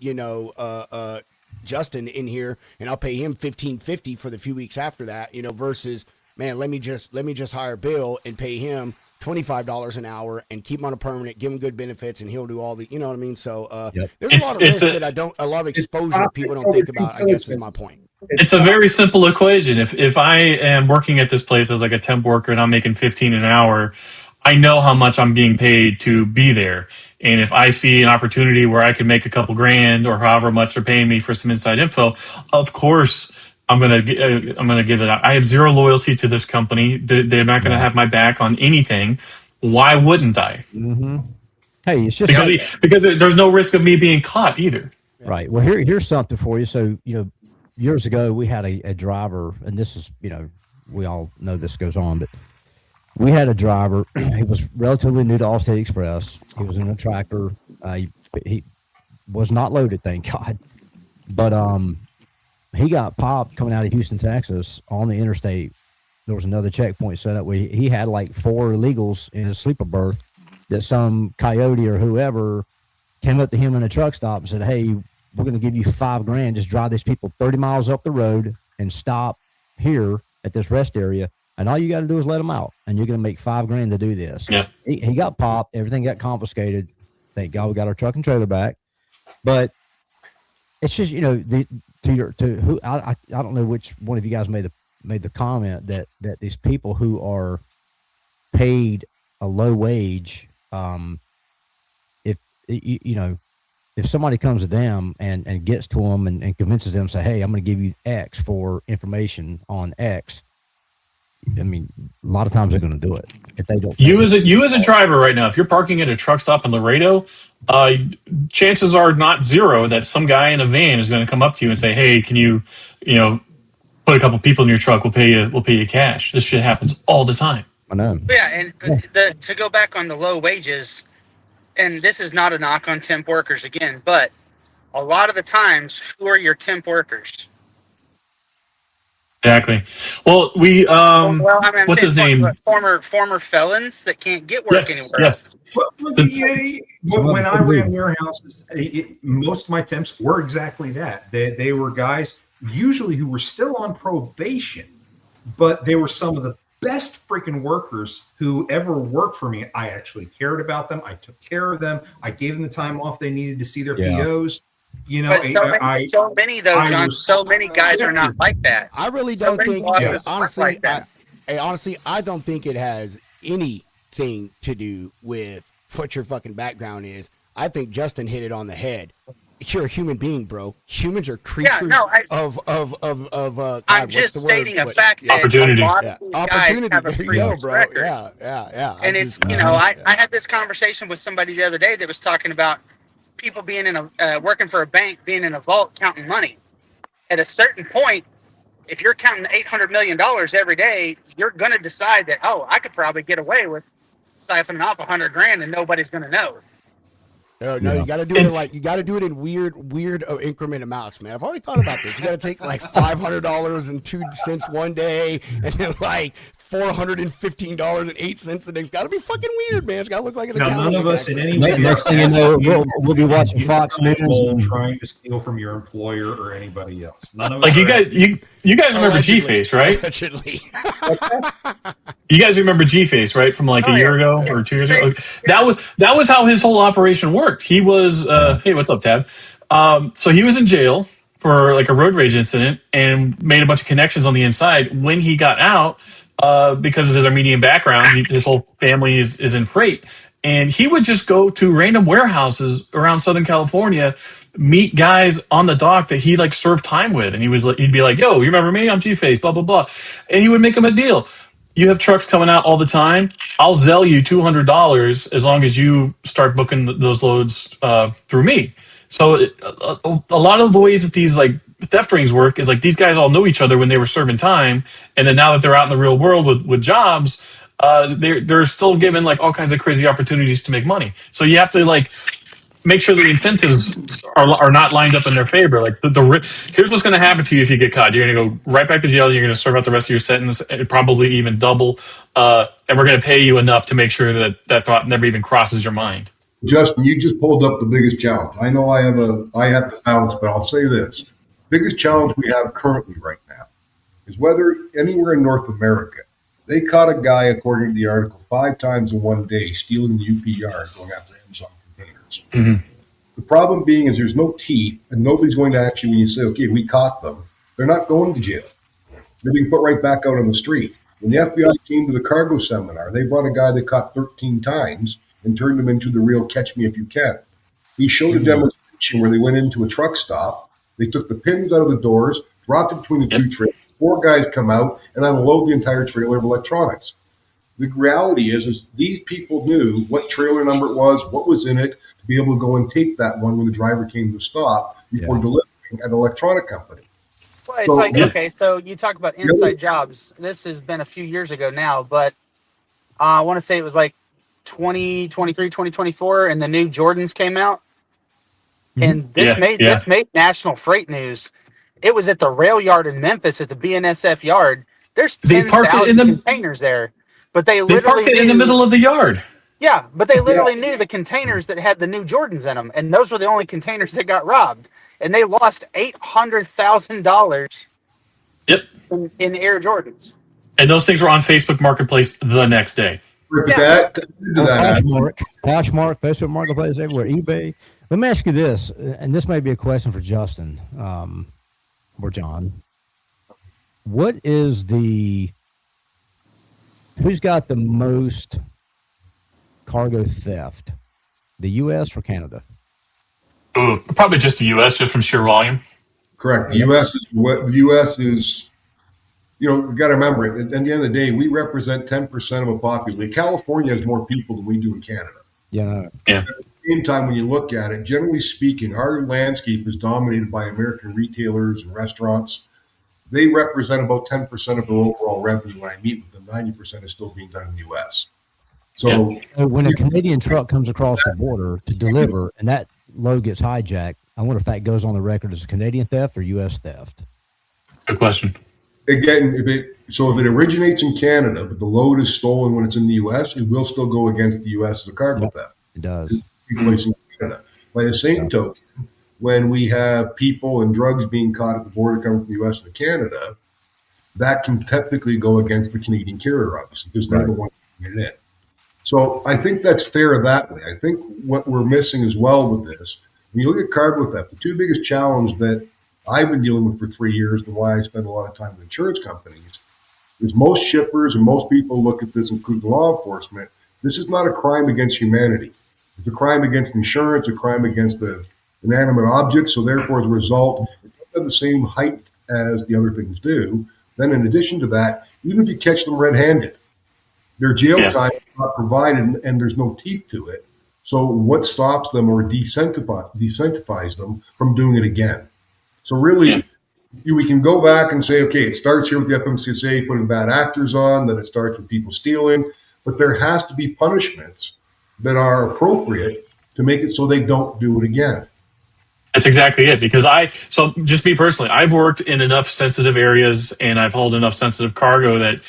Justin in here and I'll pay him $15.50 for the few weeks after that, versus, man, let me just hire Bill and pay him $25 an hour and keep him on a permanent, give him good benefits, and he'll do all the, you know what I mean? So there's a lot of risk that a lot of exposure people don't think about, I guess is my point. It's a very simple equation. If I am working at this place as like a temp worker and I'm making 15 an hour, I know how much I'm being paid to be there. And if I see an opportunity where I can make a couple grand or however much they're paying me for some inside info, of course I'm gonna give it out. I have zero loyalty to this company. They're not gonna have my back on anything. Why wouldn't I? Mm-hmm. Hey, it's just because there's no risk of me being caught either. Right. Well, here's something for you. So years ago we had a driver, and this is we all know this goes on, but we had a driver. He was relatively new to Allstate Express. He was in a tractor. He was not loaded, thank God. But he got popped coming out of Houston, Texas, on the interstate. There was another checkpoint set up where he had like 4 illegals in his sleeper berth that some coyote or whoever came up to him in a truck stop and said, "Hey, we're going to give you $5,000. Just drive these people 30 miles up the road and stop here at this rest area. And all you got to do is let them out, and you're going to make $5,000 to do this." Yeah. He got popped. Everything got confiscated. Thank God we got our truck and trailer back. But it's just, I don't know which one of you guys made the comment that these people who are paid a low wage, if somebody comes to them and gets to them and convinces them, say, "Hey, I'm going to give you X for information on X," I mean, a lot of times they're going to do it if they don't. You as a driver right now, if you're parking at a truck stop in Laredo, chances are not zero that some guy in a van is going to come up to you and say, "Hey, can you, put a couple people in your truck? We'll pay you cash." This shit happens all the time. I know. Yeah, and to go back on the low wages, and this is not a knock on temp workers again, but a lot of the times, who are your temp workers? Exactly. Well, what's his name? Former felons that can't get work anywhere. Yes. When I ran warehouses, most of my temps were exactly that. They were guys usually who were still on probation, but they were some of the best freaking workers who ever worked for me. I actually cared about them. I took care of them. I gave them the time off they needed to see their POs. But so many though, John. So many guys are not like that. I really don't think. Honestly, I don't think it has anything to do with what your fucking background is. I think Justin hit it on the head. You're a human being, bro. Humans are creatures of I'm just stating a fact that opportunity. A lot of these guys have a previous record. Yeah. And I had this conversation with somebody the other day that was talking about people being in working for a bank, being in a vault, counting money. At a certain point, if you're counting $800 million every day, you're going to decide that, I could probably get away with siphoning off $100,000 and nobody's going to know. No, you got to do it you got to do it in weird increment amounts, man. I've already thought about this. You got to take like $500.02 one day, and then like $415.08 the next. Got to be fucking weird, man. It's got to look like an account. None of us in any way. Next thing you know, we'll be watching Fox News trying to steal from your employer or anybody else. None of like you guys remember G-Face, right? Allegedly. You guys remember G-Face, right? From like a year ago or 2 years ago. That was how his whole operation worked. He was hey, what's up, Tab? So he was in jail for like a road rage incident and made a bunch of connections on the inside. When he got out, because of his Armenian background, his whole family is in freight. And he would just go to random warehouses around Southern California, meet guys on the dock that he like served time with. And he'd be like, "Yo, you remember me? I'm G-Face, blah, blah, blah." And he would make him a deal. "You have trucks coming out all the time. I'll Zelle you $200 as long as you start booking those loads through me." So a lot of the ways that these like theft rings work is like these guys all know each other when they were serving time, and then now that they're out in the real world with jobs, they're still given like all kinds of crazy opportunities to make money. So you have to like make sure the incentives are not lined up in their favor. Like here's what's going to happen to you if you get caught. You're going to go right back to jail. You're going to serve out the rest of your sentence, probably even double. And we're going to pay you enough to make sure that thought never even crosses your mind. Justin, you just pulled up the biggest challenge. I know I have to balance, but I'll say this. Biggest challenge we have currently right now is whether anywhere in North America, they caught a guy, according to the article, 5 times in one day stealing the UPR going after Amazon containers. Mm-hmm. The problem being is there's no teeth, and nobody's going to actually, when you say, okay, we caught them, they're not going to jail. They're being put right back out on the street. When the FBI came to the cargo seminar, they brought a guy they caught 13 times and turned him into the real catch me if you can. He showed a demonstration where they went into a truck stop. They took the pins out of the doors, dropped it between the two trailers. 4 guys come out and unload the entire trailer of electronics. The reality is these people knew what trailer number it was, what was in it, to be able to go and take that one when the driver came to stop before delivering at an electronic company. Well, it's okay, so you talk about inside jobs. This has been a few years ago now, but I want to say it was like 2023, 2024, and the new Jordans came out. And this made national freight news. It was at the rail yard in Memphis at the BNSF yard. There's 10,000 containers there, but they literally parked it in the middle of the yard. Yeah, but they literally knew the containers that had the new Jordans in them, and those were the only containers that got robbed. And they lost $800,000. Yep. In Air Jordans. And those things were on Facebook Marketplace the next day. Poshmark, Facebook Marketplace, everywhere, eBay. Let me ask you this, and this may be a question for Justin or John. What is who's got the most cargo theft, the U.S. or Canada? Ooh, probably just the U.S., just from sheer volume. Correct. The U.S. is, you got to remember it. At the end of the day, we represent 10% of a population. California has more people than we do in Canada. Yeah. At the same time, when you look at it, generally speaking, our landscape is dominated by American retailers and restaurants. They represent about 10% of their overall revenue. When I meet with them, 90% is still being done in the U.S. So when a Canadian truck comes across the border to deliver and that load gets hijacked, I wonder if that goes on the record as a Canadian theft or U.S. theft. Good question. Again, if it originates in Canada, but the load is stolen when it's in the U.S., it will still go against the U.S. as a cargo theft. It does. In Canada. By the same token, when we have people and drugs being caught at the border coming from the U.S. to Canada, that can technically go against the Canadian carrier, obviously, because they're the ones getting it in. So I think that's fair that way. I think what we're missing as well with this, when you look at cargo theft, the 2 biggest challenges that I've been dealing with for 3 years and why I spend a lot of time with insurance companies is most shippers and most people look at this, including law enforcement. This is not a crime against humanity. It's a crime against insurance, a crime against the inanimate object. So therefore, as a result, it doesn't have the same height as the other things do. Then in addition to that, even if you catch them red-handed, their jail time is not provided and there's no teeth to it. So what stops them or desensitize them from doing it again? So really, we can go back and say, okay, it starts here with the FMCSA putting bad actors on, then it starts with people stealing, but there has to be punishments that are appropriate to make it so they don't do it again. That's exactly it. Because so just me personally, I've worked in enough sensitive areas and I've hauled enough sensitive cargo that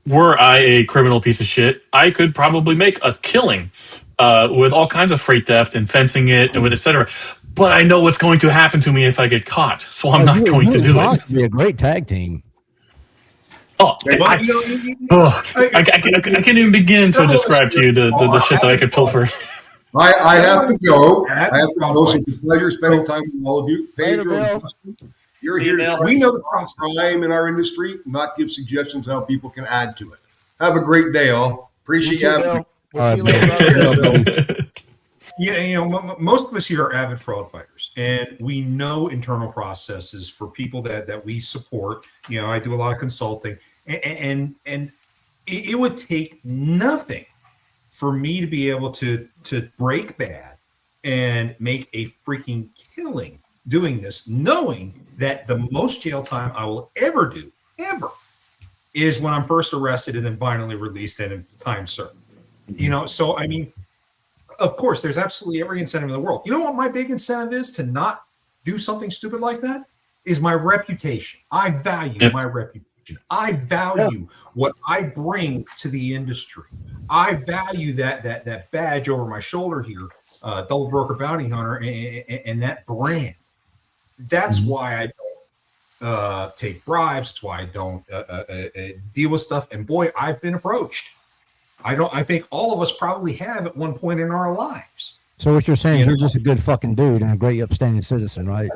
were I a criminal piece of shit, I could probably make a killing with all kinds of freight theft and fencing it and et cetera. But I know what's going to happen to me if I get caught, so I'm not going to do it. Be a great tag team. I can't even begin to describe to you the shit that I could pull for. I have to go. I have to go. So it's a pleasure spending time with all of you. Pedro, you're here to we know the crime in our industry, not give suggestions how people can add to it. Have a great day, all. Appreciate you having me. We'll see you later. Most of us here are avid fraud fighters, and we know internal processes for people that we support. I do a lot of consulting, and it would take nothing for me to be able to break bad and make a freaking killing doing this, knowing that the most jail time I will ever do, ever, is when I'm first arrested and then finally released and it's time served. You know, so I mean, of course, there's absolutely every incentive in the world. You know what my big incentive is to not do something stupid like that? Is my reputation. I value my reputation. I value what I bring to the industry. I value that badge over my shoulder here, Double Broker Bounty Hunter, and that brand. That's why I don't take bribes. That's why I don't deal with stuff. And boy, I've been approached. I think all of us probably have at one point in our lives. So what you're saying is you're just a good fucking dude and a great upstanding citizen, right?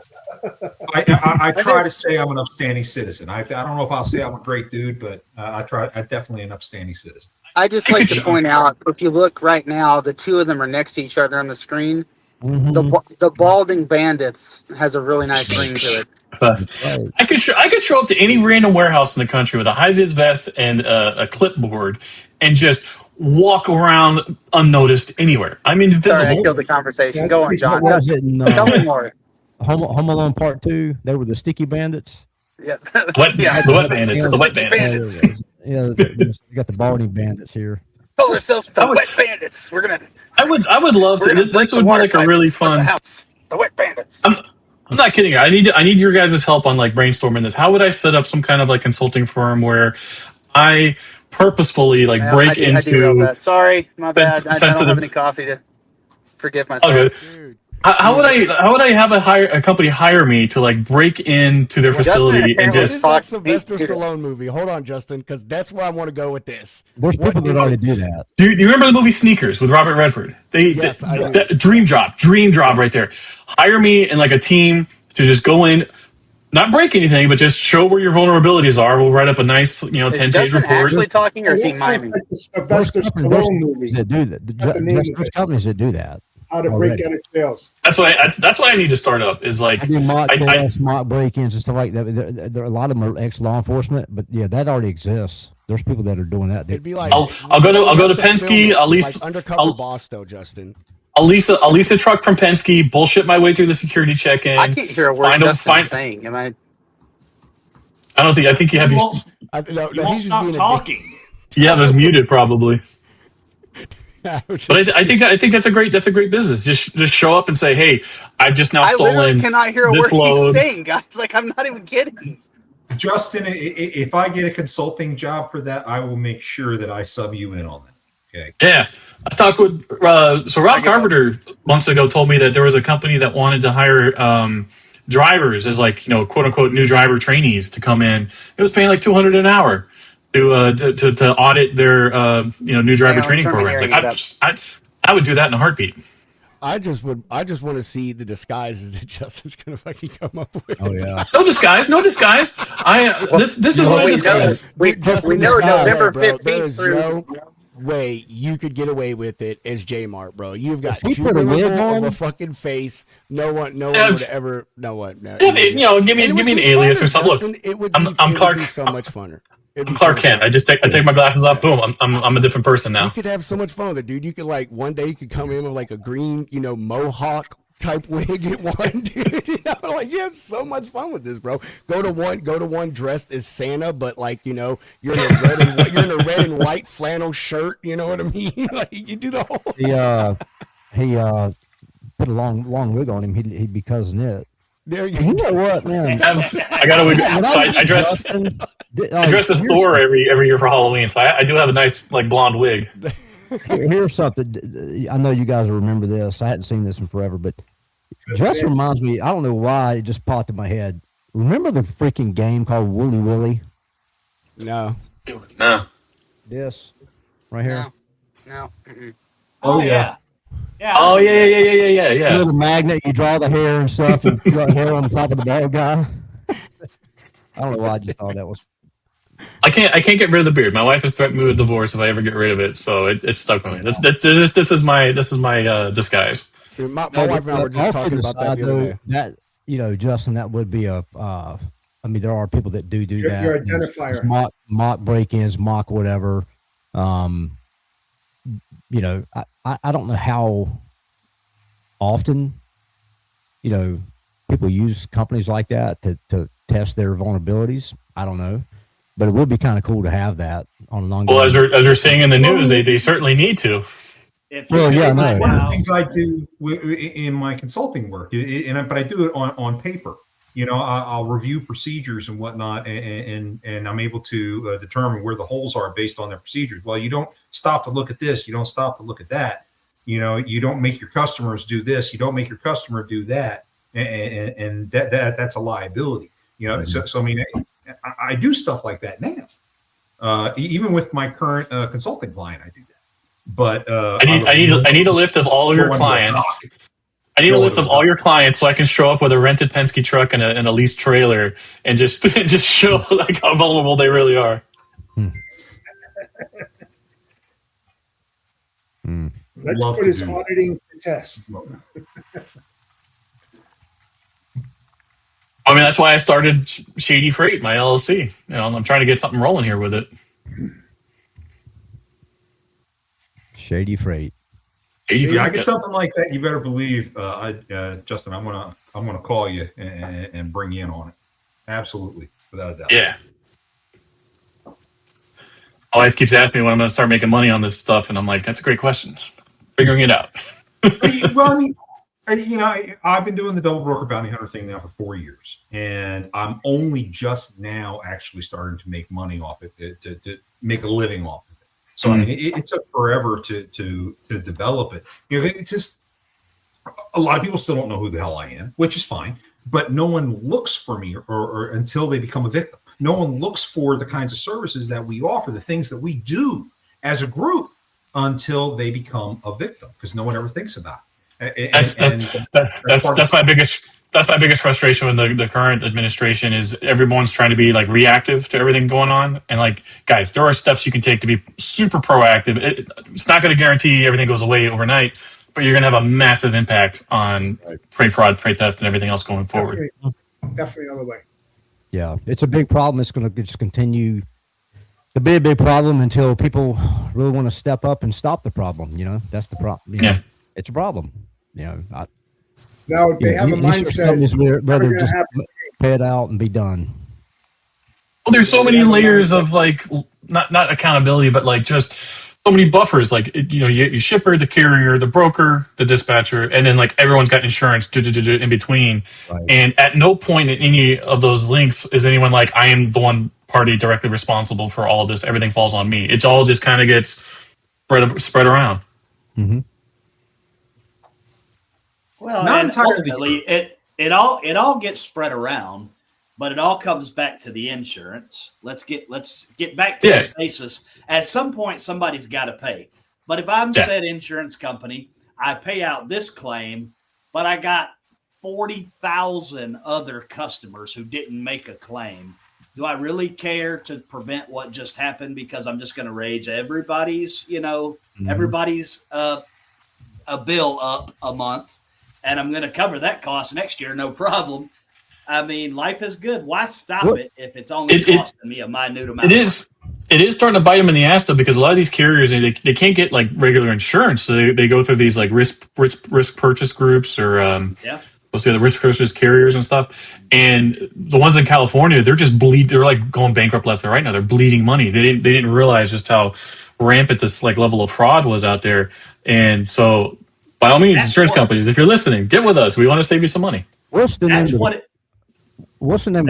I try to say I'm an upstanding citizen. I don't know if I'll say I'm a great dude, but I'm definitely an upstanding citizen. I just like to point out, if you look right now, the two of them are next to each other on the screen. The Balding Bandits has a really nice ring to it. I could show up to any random warehouse in the country with a high vis vest and a clipboard and just walk around unnoticed anywhere. I'm invisible. Sorry, I killed the conversation. Go on, John. What was it in Tell me more. Home Alone Part 2? They were the Sticky Bandits. Yeah. The wet bandits. The wet bandits. Yeah, you got the Balding Bandits here. Call ourselves the Wet Bandits. We're gonna. I would love to. This would be like a really fun. The Wet Bandits. I'm not kidding. I need your guys' help on like brainstorming this. How would I set up some kind of like consulting firm where I purposefully like break into? Sorry, my bad. I don't have any coffee to forgive myself. Okay. How would I have a company hire me to like break into their facility and just talk Sylvester Stallone movie? Hold on, Justin, because that's where I want to go with this. There's people that already do that. Do you remember the movie Sneakers with Robert Redford? Yes, I do. Dream job right there. Hire me and like a team to just go in, not break anything, but just show where your vulnerabilities are. We'll write up a nice, 10-page report. Actually talking, or is he miming? Sylvester Stallone movie. That do that. There's companies that do that. How to break out of jails. That's what I need to start up. Is like I do mock break-ins and stuff like that. There are a lot of them are ex-law enforcement, but yeah, that already exists. There's people that are doing that. It'd be like I'll go to Penske. At least like undercover boss though, Justin. I'll lease a truck from Penske. Bullshit my way through the security check-in. I can't hear a word Justin's saying. Am I? I think you have You your. won't stop talking. Yeah, it was muted probably. But I think that's a great business. Just show up and say, "Hey, I've just now stolen." I literally cannot hear a word load. he's saying, guys. Like, I'm not even kidding. Justin, if I get a consulting job for that, I will make sure that I sub you in on that. Okay. Yeah, I talked with so Rob Carpenter months ago told me that there was a company that wanted to hire drivers as like quote unquote new driver trainees to come in. It was paying like $200 an hour to audit their new driver training programs. Like I would do that in a heartbeat. I just want to see the disguises that Justin's gonna fucking come up with. Oh yeah. No disguise. This is my disguise. We know November 15th through. No way you could get away with it as J-Mart, bro. You've got He too put a wig memorable on? of a fucking face. No one would ever. No one. No, Yeah, give me an alias or something. Look, Justin, it would I'm be Clark. so much funner. I'm Clark Kent. I take my glasses off. Boom. I'm a different person You now. could have so much fun with it, dude. You could like one day you could come in with like a green, mohawk type wig at one, dude. Like you have so much fun with this, bro. Go to one dressed as Santa, but like you're in a red and white flannel shirt. You know what I mean? Like you do the whole. He put a long wig on him. He'd be cousin it. There you You go. know what, man? I got a wig. So I dress. I dress as Thor every year for Halloween, so I do have a nice like blonde wig. Here's something. I know you guys will remember this. I hadn't seen this in forever, but just reminds me. I don't know why it just popped in my head. Remember the freaking game called Wooly Willy? No. No. This right here. No. Mm-mm. Oh yeah. Yeah. Oh yeah. You know the magnet. You draw the hair and stuff, and you got hair on the top of the bad guy. I don't know why I just thought that was. I can't get rid of the beard. My wife has threatened me with divorce if I ever get rid of it, so it's stuck with me. This is my disguise. Dude, my wife and I were just talking about that the other day. That Justin, that would be a. I mean, there are people that do that. Your identifier. Mock break-ins, mock whatever. I don't know how often, people use companies like that to test their vulnerabilities. I don't know. but it would be kind of cool to have that on an ongoing. Well, as we're seeing in the news, they certainly need to. If Well, you yeah, could no. right One of the now, things I do in my consulting work, but I do it on paper. You know, I'll review procedures and whatnot, and I'm able to determine where the holes are based on their procedures. Well, you don't stop to look at this, you don't stop to look at that. You know, you don't make your customers do this, you don't make your customer do that, and that's a liability. You know, so I mean, I do stuff like that now. Even with my current consulting client, I do that. But I need a list of all of your clients. I need a list of all your clients so I can show up with a rented Penske truck and a leased trailer and just show like how vulnerable they really are. Let's Love put to his do that. auditing to test. I mean, that's why I started Shady Freight, my LLC. You know, I'm trying to get something rolling here with it. Shady Freight. Shady Yeah, I Freight. get something like that. You better believe, Justin. I'm gonna call you and bring you in on it. Absolutely, without a doubt. Yeah. My wife keeps asking me when I'm going to start making money on this stuff, and I'm like, that's a great question. Figuring it out. Well, I mean, you know, I've been doing the double broker bounty hunter thing now for 4 years, and I'm only just now actually starting to make money off it, to make a living off of it. So I mean, it took forever to develop it. You know, it's just a lot of people still don't know who the hell I am, which is fine. But no one looks for me or until they become a victim. No one looks for the kinds of services that we offer, the things that we do as a group, until they become a victim, because no one ever thinks about it. That's my biggest frustration with the current administration is everyone's trying to be like reactive to everything going on. And like, guys, there are steps you can take to be super proactive. It's not going to guarantee everything goes away overnight, but you're going to have a massive impact on freight fraud, freight theft, and everything else going forward. Definitely on the way. Yeah, it's a big problem. It's going to just continue to be a big problem until people really want to step up and stop the problem. You know, that's the problem. You know, Yeah. it's a problem. You know, Now they have a mindset. rather gonna just happen. pay it out and be done. Well, there's so many layers of like not accountability, but like just so many buffers. Like you know, you shipper, the carrier, the broker, the dispatcher, and then like everyone's got insurance in between. Right. And at no point in any of those links is anyone like, I am the one party directly responsible for all of this. Everything falls on me. It all just kind of gets spread around. Mm-hmm. well, Not and entirely ultimately, it all gets spread around, but it all comes back to the insurance. Let's get back to the basis. At some point, somebody's got to pay. But if I'm said insurance company, I pay out this claim, but I got 40,000 other customers who didn't make a claim. Do I really care to prevent what just happened because I'm just going to raise everybody's, everybody's a bill up a month, and I'm going to cover that cost next year, no problem. I mean, life is good. Why stop it if it's only costing me a minute amount? It is starting to bite them in the ass though, because a lot of these carriers they can't get like regular insurance, so they go through these like risk purchase groups or what's the other risk purchase carriers and stuff. And the ones in California, they're like going bankrupt left and right now. They're bleeding money. They didn't realize just how rampant this like level of fraud was out there. And so, by all means, insurance companies, if you're listening, get with us. We want to save you some money. What's the name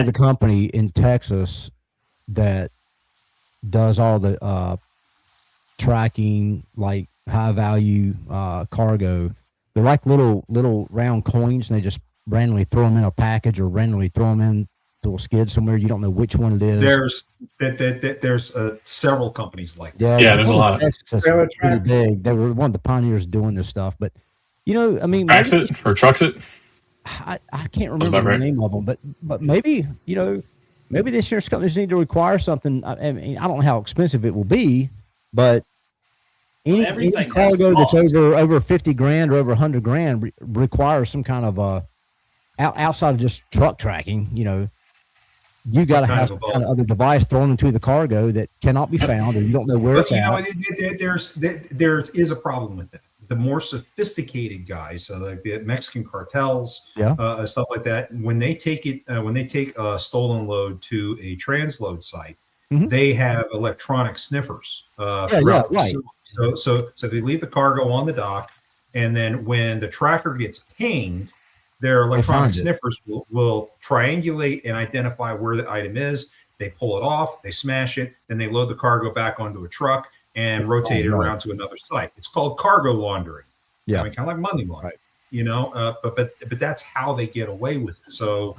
of the company in Texas that does all the tracking, like high value cargo? They're like little round coins, and they just randomly throw them in a package or randomly throw them in to a skid somewhere. You don't know which one it is. There's several companies like Yeah, that. there's a lot. Texas, that's pretty big. They were one of the pioneers doing this stuff, but you know, I mean, Tracks it or trucks it. I can't remember the name of them, but maybe, you know, maybe the insurance companies need to require something. I mean, I don't know how expensive it will be, but any cargo that's over 50 grand or over 100 grand requires some kind of outside of just truck tracking. You know, you got to have some kind of other device thrown into the cargo that cannot be found, or you don't know where it's at. There is a problem with that. The more sophisticated guys, so like the Mexican cartels, stuff like that, when they take a stolen load to a transload site, they have electronic sniffers. Yeah, throughout the right. facility. So they leave the cargo on the dock, and then when the tracker gets pinged, their electronic find it. sniffers will triangulate and identify where the item is. They pull it off, they smash it, then they load the cargo back onto a truck and rotate it right. around to another site. It's called cargo laundering. Yeah. I mean, kind of like money laundering. Right. You know, but that's how they get away with it. So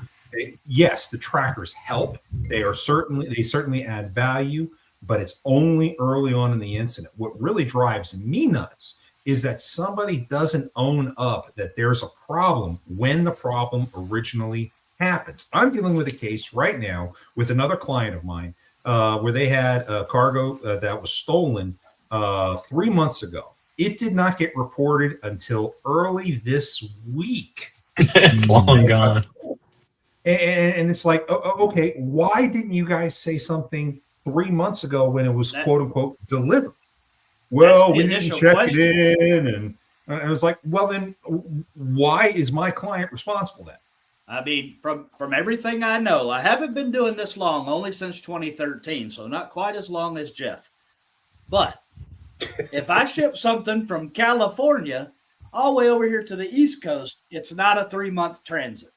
yes, the trackers help. They certainly add value, but it's only early on in the incident. What really drives me nuts is that somebody doesn't own up that there's a problem when the problem originally happens. I'm dealing with a case right now with another client of mine where they had a cargo that was stolen 3 months ago. It did not get reported until early this week. It's long gone. And it's like, okay, why didn't you guys say something 3 months ago when it was quote unquote delivered? Well, we didn't check it in. And I was like, well, then why is my client responsible then? I mean, from everything I know, I haven't been doing this long, only since 2013, so not quite as long as Jeff. But if I ship something from California all the way over here to the East Coast, it's not a 3-month transit.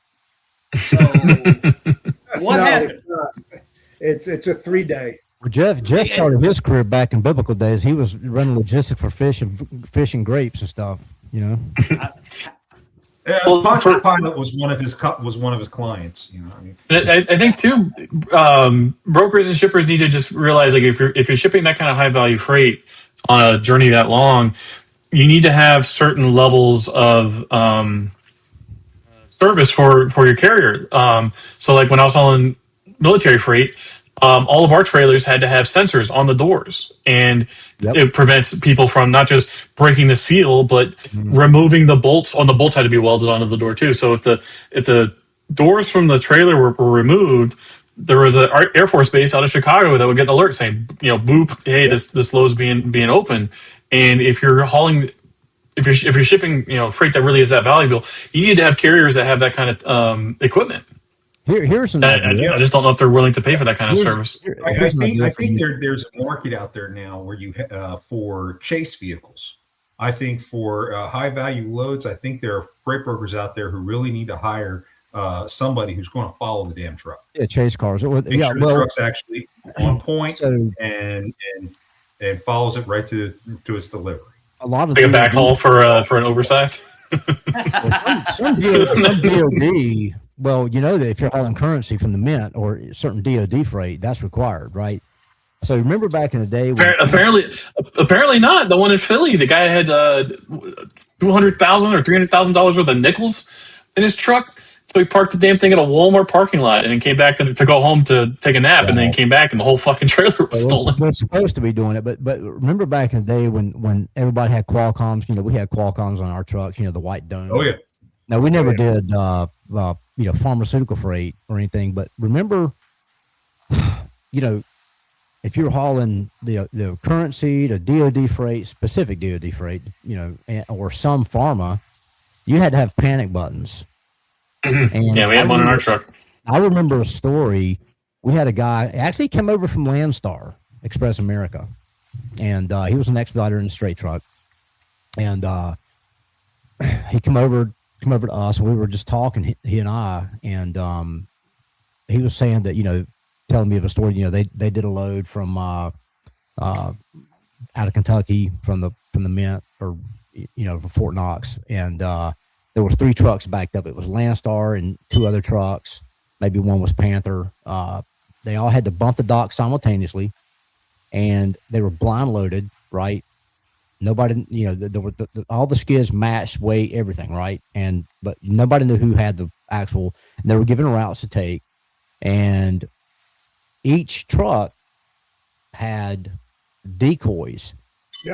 So what happened? It's a 3-day. Well, Jeff started his career back in biblical days. He was running logistics for fish and grapes and stuff. You know. Pontius Pilate was one of his clients. You know, I mean, I think too, brokers and shippers need to just realize, like, if you're shipping that kind of high value freight on a journey that long, you need to have certain levels of service for your carrier. So like when I was hauling military freight, all of our trailers had to have sensors on the doors, and it prevents people from not just breaking the seal, but removing the bolts. On the bolts had to be welded onto the door too. So if the doors from the trailer were removed, there was an Air Force base out of Chicago that would get an alert saying, boop, hey, this load's being open. And if you're hauling, if you're shipping, freight that really is that valuable, you need to have carriers that have that kind of equipment. Here's an idea. I just don't know if they're willing to pay for that kind of service. I think there's a market out there now where you for chase vehicles. I think for high value loads, I think there are freight brokers out there who really need to hire somebody who's going to follow the damn truck. Yeah, chase cars. Make sure the truck's actually on point and follows it right to its delivery. A lot of like a backhaul for an oversize. some DOD. Well, that if you're hauling currency from the Mint or certain DOD freight, that's required, right? So remember back in the day, apparently not. The one in Philly, the guy had $200,000 or $300,000 worth of nickels in his truck. So he parked the damn thing at a Walmart parking lot and then came back to go home to take a nap, and then came back and the whole fucking trailer was stolen. We're supposed to be doing it, but remember back in the day when everybody had Qualcomms. We had Qualcomms on our trucks. The white dome. Oh yeah. Now we never did pharmaceutical freight or anything, but remember, if you're hauling the currency, the DOD freight, specific DOD freight, or some pharma, you had to have panic buttons. And yeah, we had one in our truck. I remember a story. We had a guy actually came over from Landstar Express America, and he was an expediter in the straight truck, and he come over to us, and we were just talking, he and I, and he was saying that telling me of a story. They did a load from out of Kentucky from the Mint, or from Fort Knox, and there were 3 trucks backed up. It was Landstar and 2 other trucks. Maybe one was Panther. They all had to bump the dock simultaneously, and they were blind loaded, right? Nobody, there were all the skids matched, weight, everything, right? But nobody knew who had the actual. And they were given routes to take, and each truck had decoys,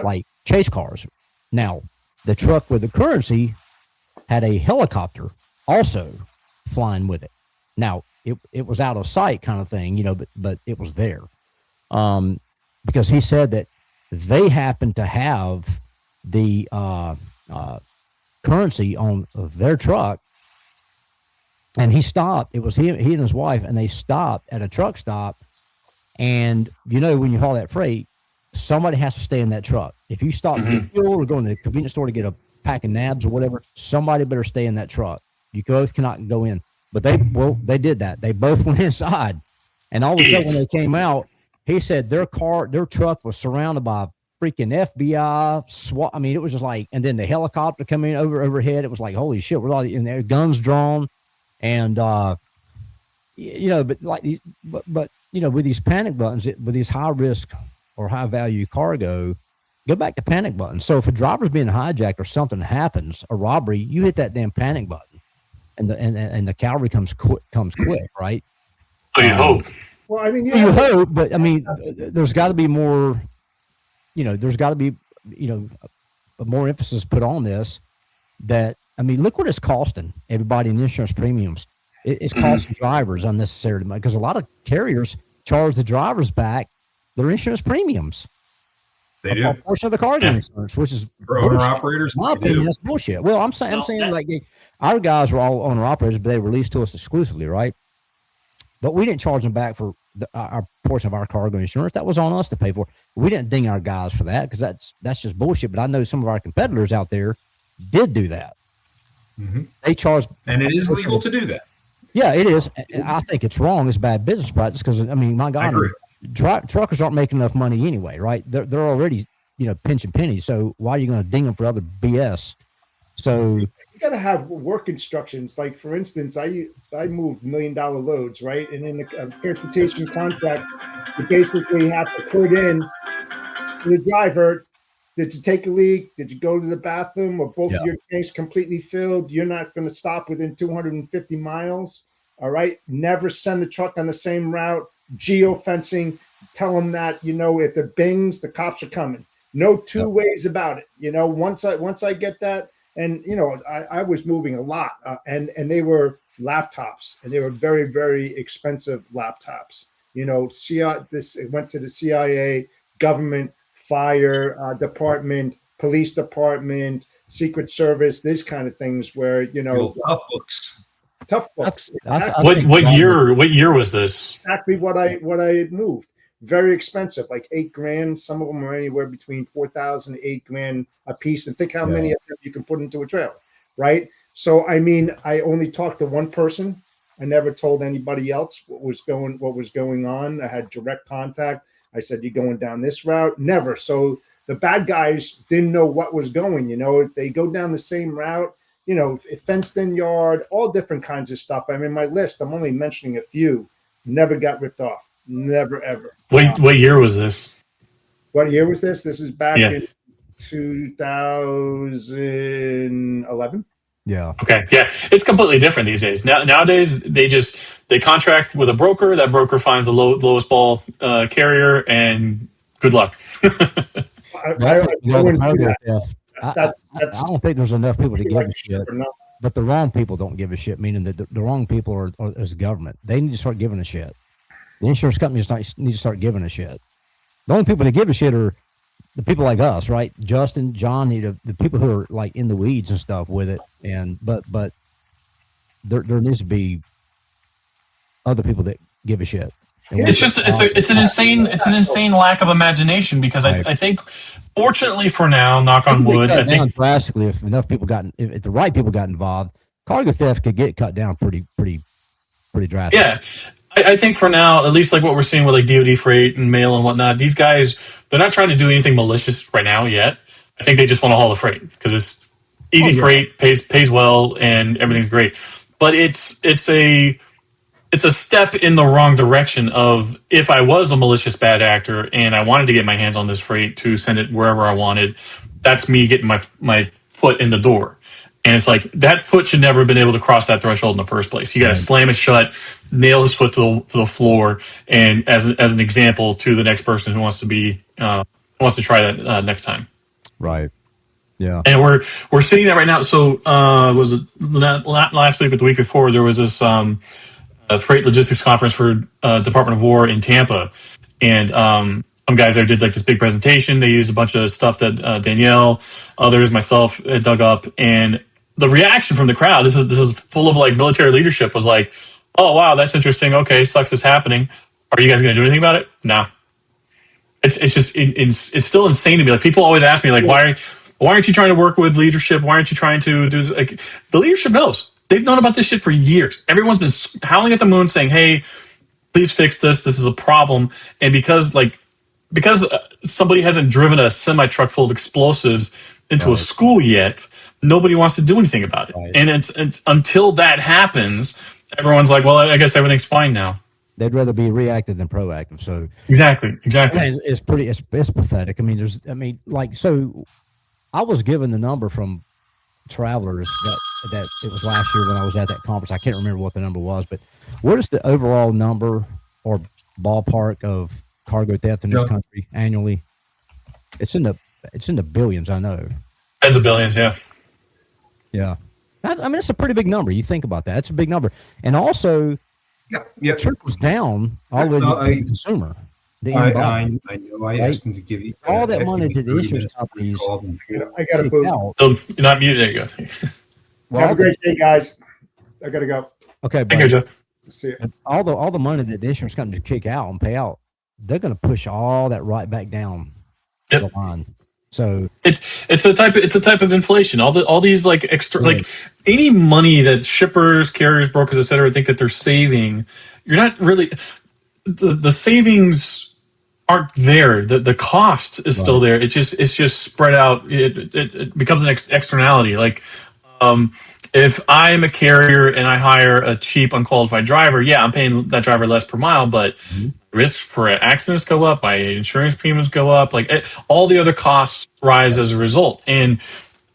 like chase cars. Now, the truck with the currency had a helicopter also flying with it. Now, it was out of sight kind of thing, but it was there. Because he said that they happened to have the currency on their truck, and he stopped. It was he and his wife, and they stopped at a truck stop, And when you haul that freight, somebody has to stay in that truck. If you stop to get fuel or go in the convenience store to get a pack of nabs or whatever, somebody better stay in that truck. You both cannot go in. But they did that. They both went inside. And all of a sudden when they came out, he said their truck was surrounded by freaking FBI, SWAT. I mean, it was just like, and then the helicopter coming overhead. It was like, holy shit, we're all in there, guns drawn. And, but with these panic buttons, with these high risk or high value cargo, go back to panic buttons. So if a driver's being hijacked or something happens, a robbery, you hit that damn panic button, and the cavalry comes quick, right? Oh, you hope. Well, I mean, You hope, but I mean, there's got to be more. There's got to be more emphasis put on this. That I mean, look what it's costing everybody in insurance premiums. It's costing drivers unnecessary money because a lot of carriers charge the drivers back their insurance premiums. They do. A portion of the cargo insurance, which is For owner bullshit. operators, In my they do. opinion, that's bullshit. Well, I'm saying our guys were all owner operators, but they released to us exclusively, right? But we didn't charge them back for our portion of our cargo insurance. That was on us to pay for. We didn't ding our guys for that because that's just bullshit. But I know some of our competitors out there did do that. Mhm. They charged, And it is legal to do that. yeah, it is. And I think it's wrong. It's bad business practice because I mean, my I God, agree. truckers aren't making enough money anyway, right? They're already pinching pennies. So why are you going to ding them for other BS? So you got to have work instructions. Like for instance, I moved $1 million loads, right? And in the transportation contract, you basically have to put in to the driver, did you take a leak? Did you go to the bathroom? Or both of your tanks completely filled? You're not going to stop within 250 miles. All right. Never send the truck on the same route. Geofencing. Tell them that, if it bings, the cops are coming. No two ways about it. Once I get that, and I was moving a lot, and they were laptops, and they were very, very expensive laptops. It went to the CIA, government, fire department, police department, Secret Service, these kind of things where Tough books. tough books. What year was this? Exactly what I moved. Very expensive, like $8,000. Some of them are anywhere between $4,000 to $8,000 a piece. And think how many of them you can put into a trailer, right? So I mean, I only talked to one person. I never told anybody else what was going on. I had direct contact. I said, "You're going down this route." Never. So the bad guys didn't know what was going. If they go down the same route, fenced in yard, all different kinds of stuff. I mean, my list. I'm only mentioning a few. Never got ripped off. Never ever. What year was this? What year was this? This is back Yeah. in 2011. yeah, Okay, yeah, it's completely different these days. Nowadays, they contract with a broker. That broker finds the lowest ball carrier, and good luck. I wouldn't do that. I That's don't think there's enough people to give like a shit. or not. But the wrong people don't give a shit, meaning that the wrong people are is the government. They need to start giving a shit. The insurance companies need to start giving a shit. The only people that give a shit are the people like us, right? Justin, John, the people who are like in the weeds and stuff with it. And but there needs to be other people that give a shit. And It's just it's an insane lack of imagination because Right. I think fortunately for now, knock on It could be wood, cut I down think drastically if enough people if the right people got involved. Cargo theft could get cut down pretty drastic. yeah. I think for now, at least like what we're seeing with like DoD freight and mail and whatnot, these guys, they're not trying to do anything malicious right now yet. I think they just want to haul the freight because it's easy freight, pays well, and everything's great. But it's a step in the wrong direction of if I was a malicious bad actor and I wanted to get my hands on this freight to send it wherever I wanted, that's me getting my foot in the door. And it's like that foot should never have been able to cross that threshold in the first place. You got to slam it shut, nail his foot to the floor, and as an example to the next person who wants to try that next time. Right. Yeah. And we're seeing that right now. So was it not last week, but the week before there was this freight logistics conference for Department of War in Tampa, and some guys there did like this big presentation. They used a bunch of stuff that Danielle, others, myself had dug up, and the reaction from the crowd, this is full of like military leadership, was like, "Oh wow, that's interesting. Okay, sucks it's happening. Are you guys going to do anything about it? No. It's just it's still insane to me. Like, people always ask me, like, why aren't you trying to work with leadership? Why aren't you trying to do this? Like, the leadership knows. They've known about this shit for years. Everyone's been howling at the moon saying, "Hey, please fix this. This is a problem." And because somebody hasn't driven a semi truck full of explosives into a Right. school yet, nobody wants to do anything about it. Right. And it's until that happens, everyone's like, "Well, I guess everything's fine now." They'd rather be reactive than proactive. So Exactly. it's pretty, it's pathetic. I mean, like, so I was given the number from Travelers that it was last year when I was at that conference. I can't remember what the number was, but what is the overall number or ballpark of cargo theft in this Yeah. country annually? It's in the billions, I know. Tens of billions, yeah. Yeah. I mean, it's a pretty big number. You think about that. It's a big number. And also, Yeah. it trickles down all the way No, to the consumer. The end buyer. I know. I asked him to give you All that give money me that the 30 insurance minutes. companies Called him. I got to take move. out. So you're not muted. There you go. Well, Have a great day, guys. I got to go. okay, Thank you, but Jeff. See you. all the money that the insurance companies kick out and pay out, they're going to push all that right back down Yep. the line. So It's a type of inflation. All these like extra, Right. like, any money that shippers, carriers, brokers, etc. think that they're saving, you're not really. The savings aren't there. The cost is still there. It's just spread out. It becomes an externality. Like, if I'm a carrier and I hire a cheap, unqualified driver, yeah, I'm paying that driver less per mile, but risks for accidents go up, my insurance premiums go up, like, all the other costs rise as a result. And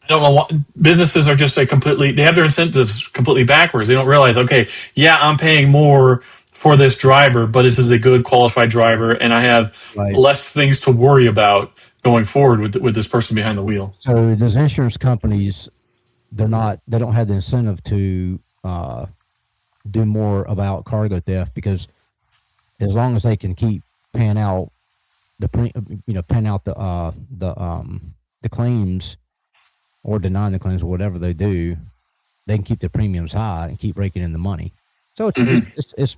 I don't know what businesses are just like they have their incentives completely backwards. They don't realize, okay, yeah, I'm paying more for this driver, but this is a good qualified driver, and I have Right. less things to worry about going forward with this person behind the wheel. so those insurance companies, they don't have the incentive to do more about cargo theft, because as long as they can keep paying out paying out the claims or denying the claims or whatever they do, they can keep the premiums high and keep raking in the money. So it's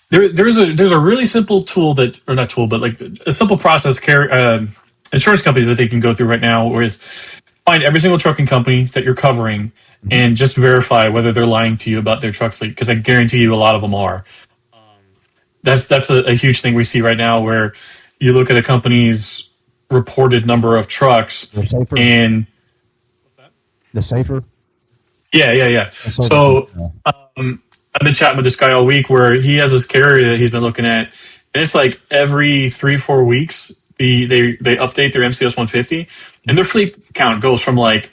There's a really simple tool or not tool, but like a simple process insurance companies that they can go through right now, where is find every single trucking company that you're covering and just verify whether they're lying to you about their truck fleet, because I guarantee you a lot of them are. That's a huge thing we see right now, where you look at a company's reported number of trucks the safer. and The safer. yeah. So I've been chatting with this guy all week, where he has this carrier that he's been looking at, and it's like every 3-4 weeks they update their MCS 150, and their fleet count goes from like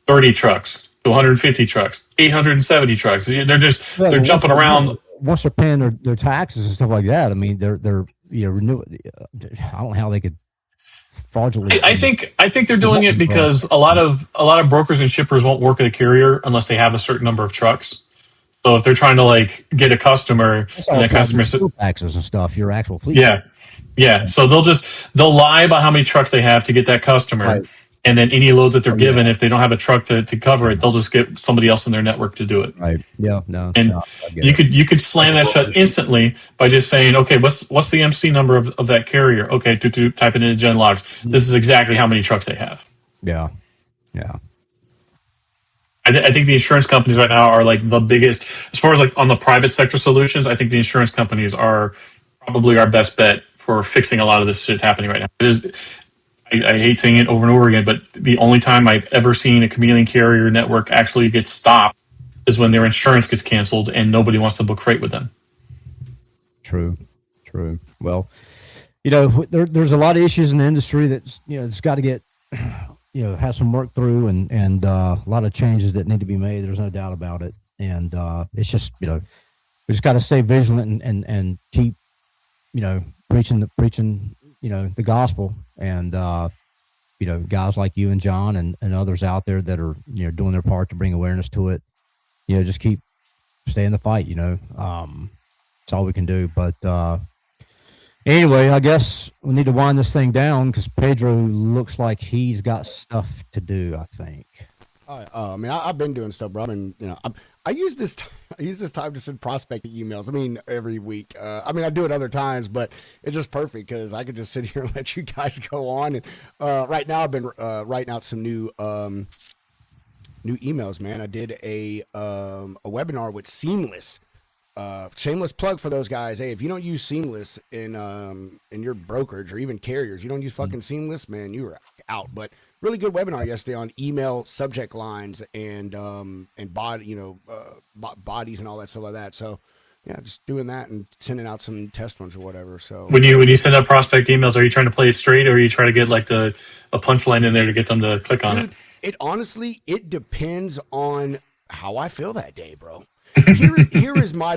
30 trucks to 150 trucks, 870 trucks. They're jumping around. Once they're paying their taxes and stuff like that. I mean, they're renew. I don't know how they could fraudulently. I think they're doing it because a lot of brokers and shippers won't work at a carrier unless they have a certain number of trucks. So if they're trying to like get a customer, and that customer taxes and stuff, your actual fleet. Yeah. So they'll lie about how many trucks they have to get that customer, Right. and then any loads that they're given, if they don't have a truck to cover it, they'll just get somebody else in their network to do it. Right. Yeah. No. And no, I get it. you could slam that shut instantly by just saying, okay, what's the MC number of that carrier? Okay, type it into Gen Logs. This is exactly how many trucks they have. Yeah. Yeah. I think the insurance companies right now are like the biggest, as far as like on the private sector solutions. I think the insurance companies are probably our best bet for fixing a lot of this shit happening right now. I hate saying it over and over again, but the only time I've ever seen a chameleon carrier network actually get stopped is when their insurance gets canceled and nobody wants to book freight with them. True. Well, there's a lot of issues in the industry that's it's got to get have some work through, and a lot of changes that need to be made. There's no doubt about it, and it's just we just got to stay vigilant and keep preaching the gospel, and guys like you and John and others out there that are doing their part to bring awareness to it. Just keep stay in the fight. It's all we can do. But anyway, I guess we need to wind this thing down, because Pedro looks like he's got stuff to do, I think. I mean, I've been doing stuff, bro. I mean, I use this. I use this time to send prospecting emails. I mean, every week. I mean, I do it other times, but it's just perfect because I could just sit here and let you guys go on. And right now, I've been writing out some new emails, man. I did a webinar with Seamless. Shameless plug for those guys. Hey, if you don't use Seamless in your brokerage or even carriers, you don't use fucking Seamless, man, you are out. But really good webinar yesterday on email subject lines and body, bodies and all that stuff like that. So yeah, just doing that and sending out some test ones or whatever. So when you send out prospect emails, are you trying to play it straight, or are you trying to get like a punchline in there to get them to click on it? It honestly, it depends on how I feel that day, bro. Here is my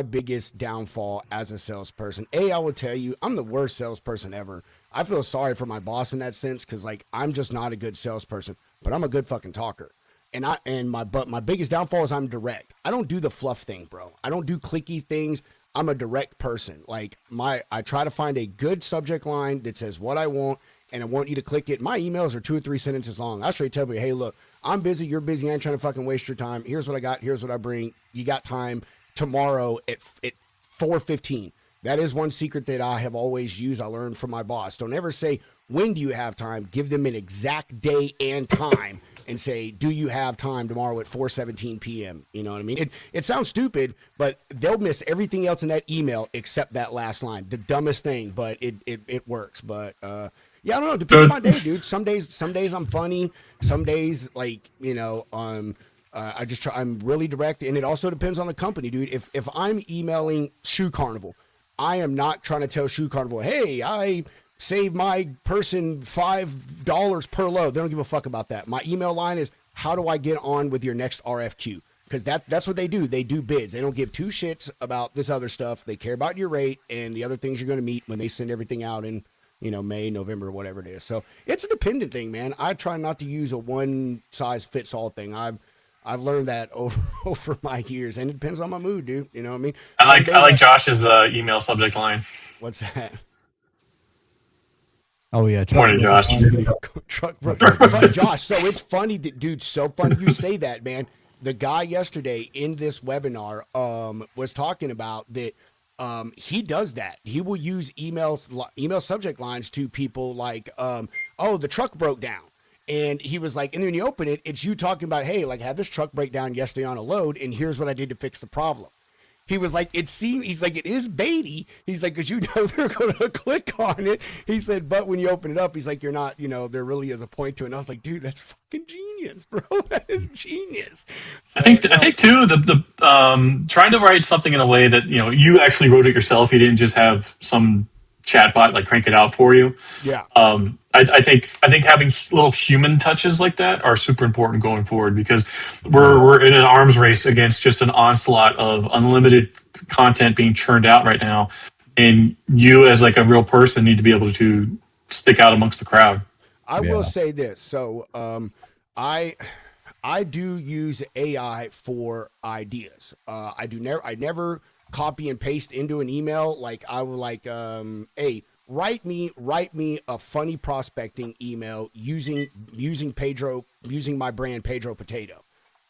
biggest downfall as a salesperson. I will tell you, I'm the worst salesperson ever. I feel sorry for my boss in that sense because like I'm just not a good salesperson, but I'm a good fucking talker. But my biggest downfall is I'm direct. I don't do the fluff thing, bro. I don't do clicky things. I'm a direct person. Like I try to find a good subject line that says what I want, and I want you to click it. My emails are 2 or 3 sentences long. I straight tell you, hey, look, I'm busy. You're busy. I ain't trying to fucking waste your time. Here's what I got. Here's what I bring. You got time tomorrow at 4:15. That is one secret that I have always used. I learned from my boss. Don't ever say, when do you have time? Give them an exact day and time and say, do you have time tomorrow at 4:17 p.m.? You know what I mean? It sounds stupid, but they'll miss everything else in that email except that last line. The dumbest thing, but it works. But yeah, I don't know. Depends on my day, dude. Some days I'm funny. Some days, like, I'm really direct, and it also depends on the company, dude. If I'm emailing Shoe Carnival, I am not trying to tell Shoe Carnival, hey, I saved my person $5 per load. They don't give a fuck about that. My email line is, how do I get on with your next RFQ? Because that's what they do. They do bids. They don't give two shits about this other stuff. They care about your rate and the other things you're going to meet when they send everything out in May, November, whatever it is. So it's a dependent thing, man. I try not to use a one size fits all thing. I've learned that over my years, and it depends on my mood, dude. You know what I mean? I like Josh's email subject line. What's that? Oh yeah, Morning, Josh. Truck Josh. So it's funny that, dude. So funny you say that, man. The guy yesterday in this webinar was talking about that. He does that. He will use email subject lines to people like, oh, the truck broke down. And he was like, and when you open it, it's you talking about, hey, like, had this truck break down yesterday on a load, and here's what I did to fix the problem. He was like, he's like, it is baity. He's like, because they're going to click on it. He said, but when you open it up, he's like, you're not, there really is a point to it. And I was like, dude, that's fucking genius, bro. That is genius. So, I think too, the trying to write something in a way that, you actually wrote it yourself. You didn't just have some chatbot like crank it out for you. Yeah. I think having little human touches like that are super important going forward, because we're in an arms race against just an onslaught of unlimited content being churned out right now, and you as like a real person need to be able to stick out amongst the crowd. I will say this. So I do use AI for ideas. I never copy and paste into an email. Like I would like, hey, write me a funny prospecting email using my brand Pedro Potato,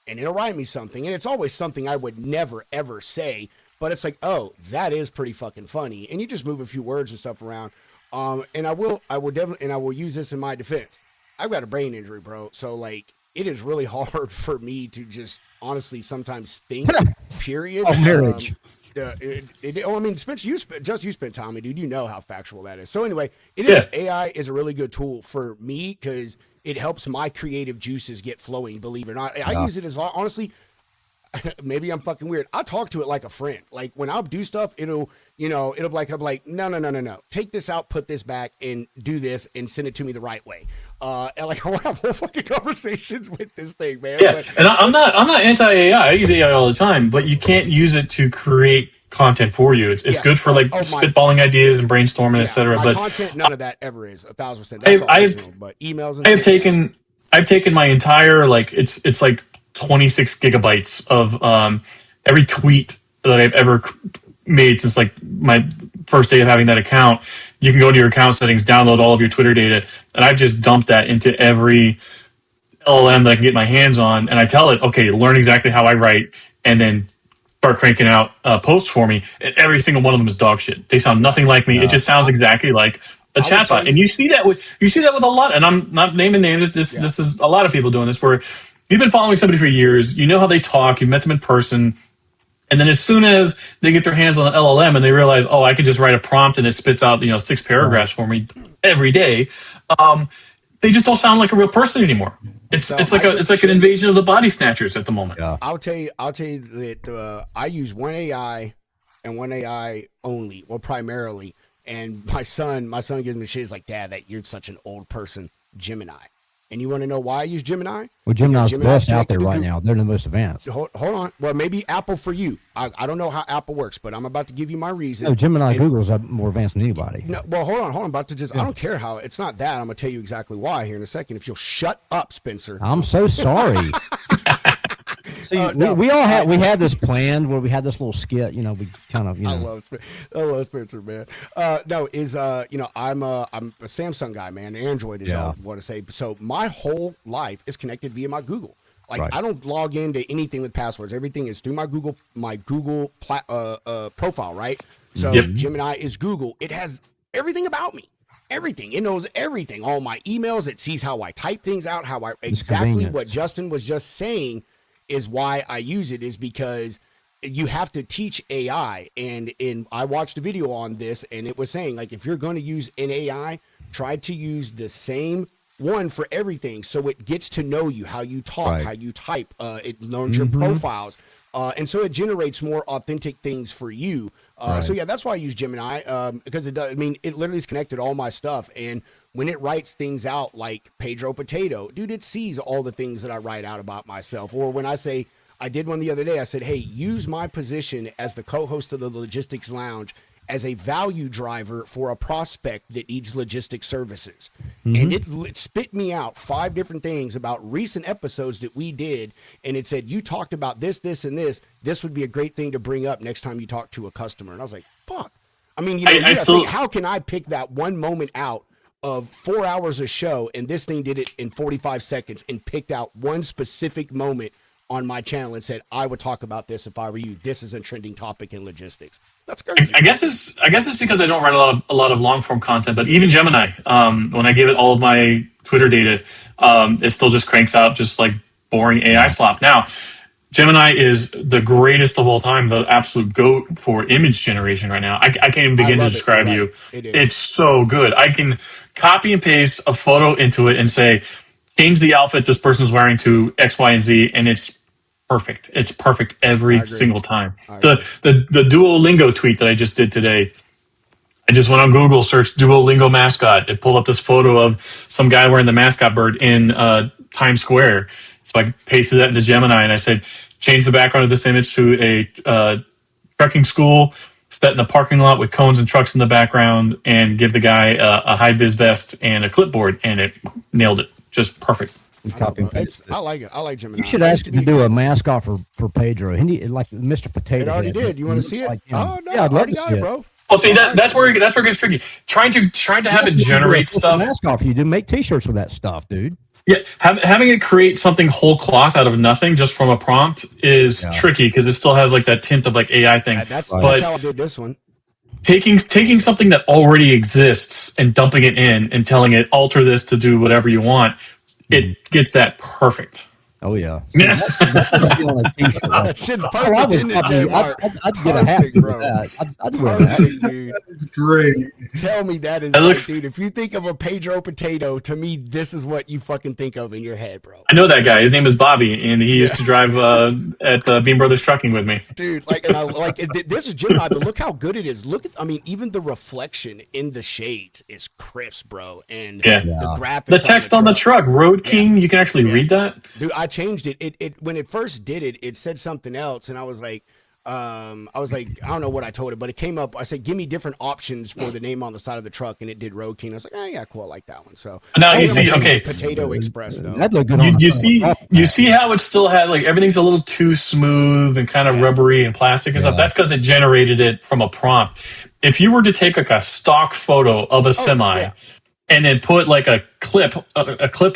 and it'll write me something, and it's always something I would never ever say, but it's like, oh, that is pretty fucking funny, and you just move a few words and stuff around. And I will use this in my defense. I've got a brain injury, bro, so like it is really hard for me to just honestly sometimes think. Period. Oh, marriage. I mean, Spencer, you spent time, dude. You know how factual that is. So anyway, AI is a really good tool for me because it helps my creative juices get flowing. Believe it or not, I use it as honestly. Maybe I'm fucking weird. I talk to it like a friend. Like when I'll do stuff, it'll be like, I'm like, no. Take this out, put this back, and do this, and send it to me the right way. And like I have whole fucking conversations with this thing, man. Yeah, and I'm not anti-AI. I use AI all the time, but you can't use it to create content for you. It's good for spitballing ideas and brainstorming, etc. But content, none of that ever is 1,000%. That's all original, but emails. And I've taken my entire it's like 26 gigabytes of every tweet that I've ever made since like my first day of having that account. You can go to your account settings, download all of your Twitter data, and I've just dumped that into every LLM that I can get my hands on, and I tell it, okay, learn exactly how I write and then start cranking out posts for me, and every single one of them is dog shit. They sound nothing like me. It just sounds exactly like a I will tell chatbot. And you see that with a lot. And I'm not naming names. This is a lot of people doing this. Where you've been following somebody for years, you know how they talk, you've met them in person, and then as soon as they get their hands on an LLM and they realize, oh, I can just write a prompt and it spits out 6 paragraphs for me every day. They just don't sound like a real person anymore. It's like an invasion of the body snatchers at the moment. Yeah. I'll tell you that I use one AI and one AI only, well, primarily. And my son gives me shit. He's like, Dad, you're such an old person, Gemini. And you want to know why I use Gemini? Well, Gemini's Gemini's best out there connected to right Google. now. They're the most advanced. Hold on. Well, maybe Apple for you. I don't know how Apple works, but I'm about to give you my reason. No, Gemini, And- Google's more advanced than anybody. No, well, hold on. I'm about to I don't care how. It's not that. I'm going to tell you exactly why here in a second. If you'll shut up, Spencer. I'm so sorry. See, no. we had this planned where we had this little skit. We kind of I love Spencer, man. No, I'm a Samsung guy, man. Android is all I want to say. So my whole life is connected via my Google. Like Right. I don't log into anything with passwords. Everything is through my Google profile, right? So Yep. Gemini is Google. It has everything about me. Everything. It knows everything. All my emails. It sees how I type things out. Exactly convenient. what Justin was just saying is why I use it, is because you have to teach AI. And I watched a video on this, and it was saying, like, if you're going to use an AI, try to use the same one for everything, so it gets to know you, how you talk, Right. how you type. It learns your profiles, and so it generates more authentic things for you. So yeah, that's why I use Gemini, because it does. I mean, it literally is connected to all my stuff, and when it writes things out like Pedro Potato, dude, it sees all the things that I write out about myself. Or when I say, I did one the other day, I said, hey, use my position as the co-host of the Logistics Lounge as a value driver for a prospect that needs logistic services. And it spit me out 5 different things about recent episodes that we did. And it said, you talked about this, this, and this. This would be a great thing to bring up next time you talk to a customer. And I was like, fuck. I mean, you gotta think, how can I pick that one moment out of 4 hours of show, and this thing did it in 45 seconds and picked out one specific moment on my channel and said, I would talk about this if I were you. This is a trending topic in logistics. That's crazy. I guess it's because I don't write a lot of long form content. But even Gemini, when I give it all of my Twitter data, it still just cranks out just like boring AI slop. Now, Gemini is the greatest of all time, the absolute GOAT for image generation right now. I can't even begin to love it. describe You're you. right. It is. It's so good. I can copy and paste a photo into it and say, change the outfit this person is wearing to X, Y, and Z, and it's perfect. It's perfect every single time. The Duolingo tweet that I just did today, I just went on Google, searched Duolingo mascot. It pulled up this photo of some guy wearing the mascot bird in Times Square. So I pasted that into Gemini and I said, change the background of this image to a trucking school set in a parking lot with cones and trucks in the background, and give the guy a high-vis vest and a clipboard, and it nailed it. Just perfect. Copy and paste. I like it. I like Gemini. You should I ask used him to do a mascot for Pedro. He need, like Mr. Potato It already Head. did. You want to He see looks it? like him. Oh no, Yeah, I'd I love already to got see it, it. bro. Well, see, that's where it gets tricky. Trying to have it generate It's a stuff. mascot for you to make T-shirts with that stuff, dude. Yeah, having it create something whole cloth out of nothing just from a prompt is tricky because it still has like that tint of like AI thing. That's But how I did this one. taking something that already exists and dumping it in and telling it alter this to do whatever you want, it gets that perfect. Oh yeah. Yeah. That's what I feel on a T-shirt. That shit's Oh, I perfect, would isn't it, probably- J-Mark? I'd get a hat Perfect, for bro. that. I'd wear that. Perfect, dude. It's great. Tell me that is That right, looks- dude. If you think of a Pedro Potato, to me, this is what you fucking think of in your head, bro. I know that guy. His name is Bobby, and he used to drive at Beam Brothers Trucking with me. Dude, like, and I like this is Gemini, but look how good it is. Look at, I mean, even the reflection in the shades is crisp, bro. And Yeah. the graphics, The text on the truck, Road King, you can actually read that. dude, I changed it. It when it first did it, it said something else, and I was like, I don't know what I told it, but it came up. I said, give me different options for the name on the side of the truck, and it did Road King. I was like, oh yeah, cool, I like that one. So Now, I you wouldn't see, change okay. Potato Express though. That'd look good. on You a see truck. you see how it still had like everything's a little too smooth and kind of rubbery and plastic and stuff. That's because it generated it from a prompt. If you were to take like a stock photo of a semi yeah. and then put like a clip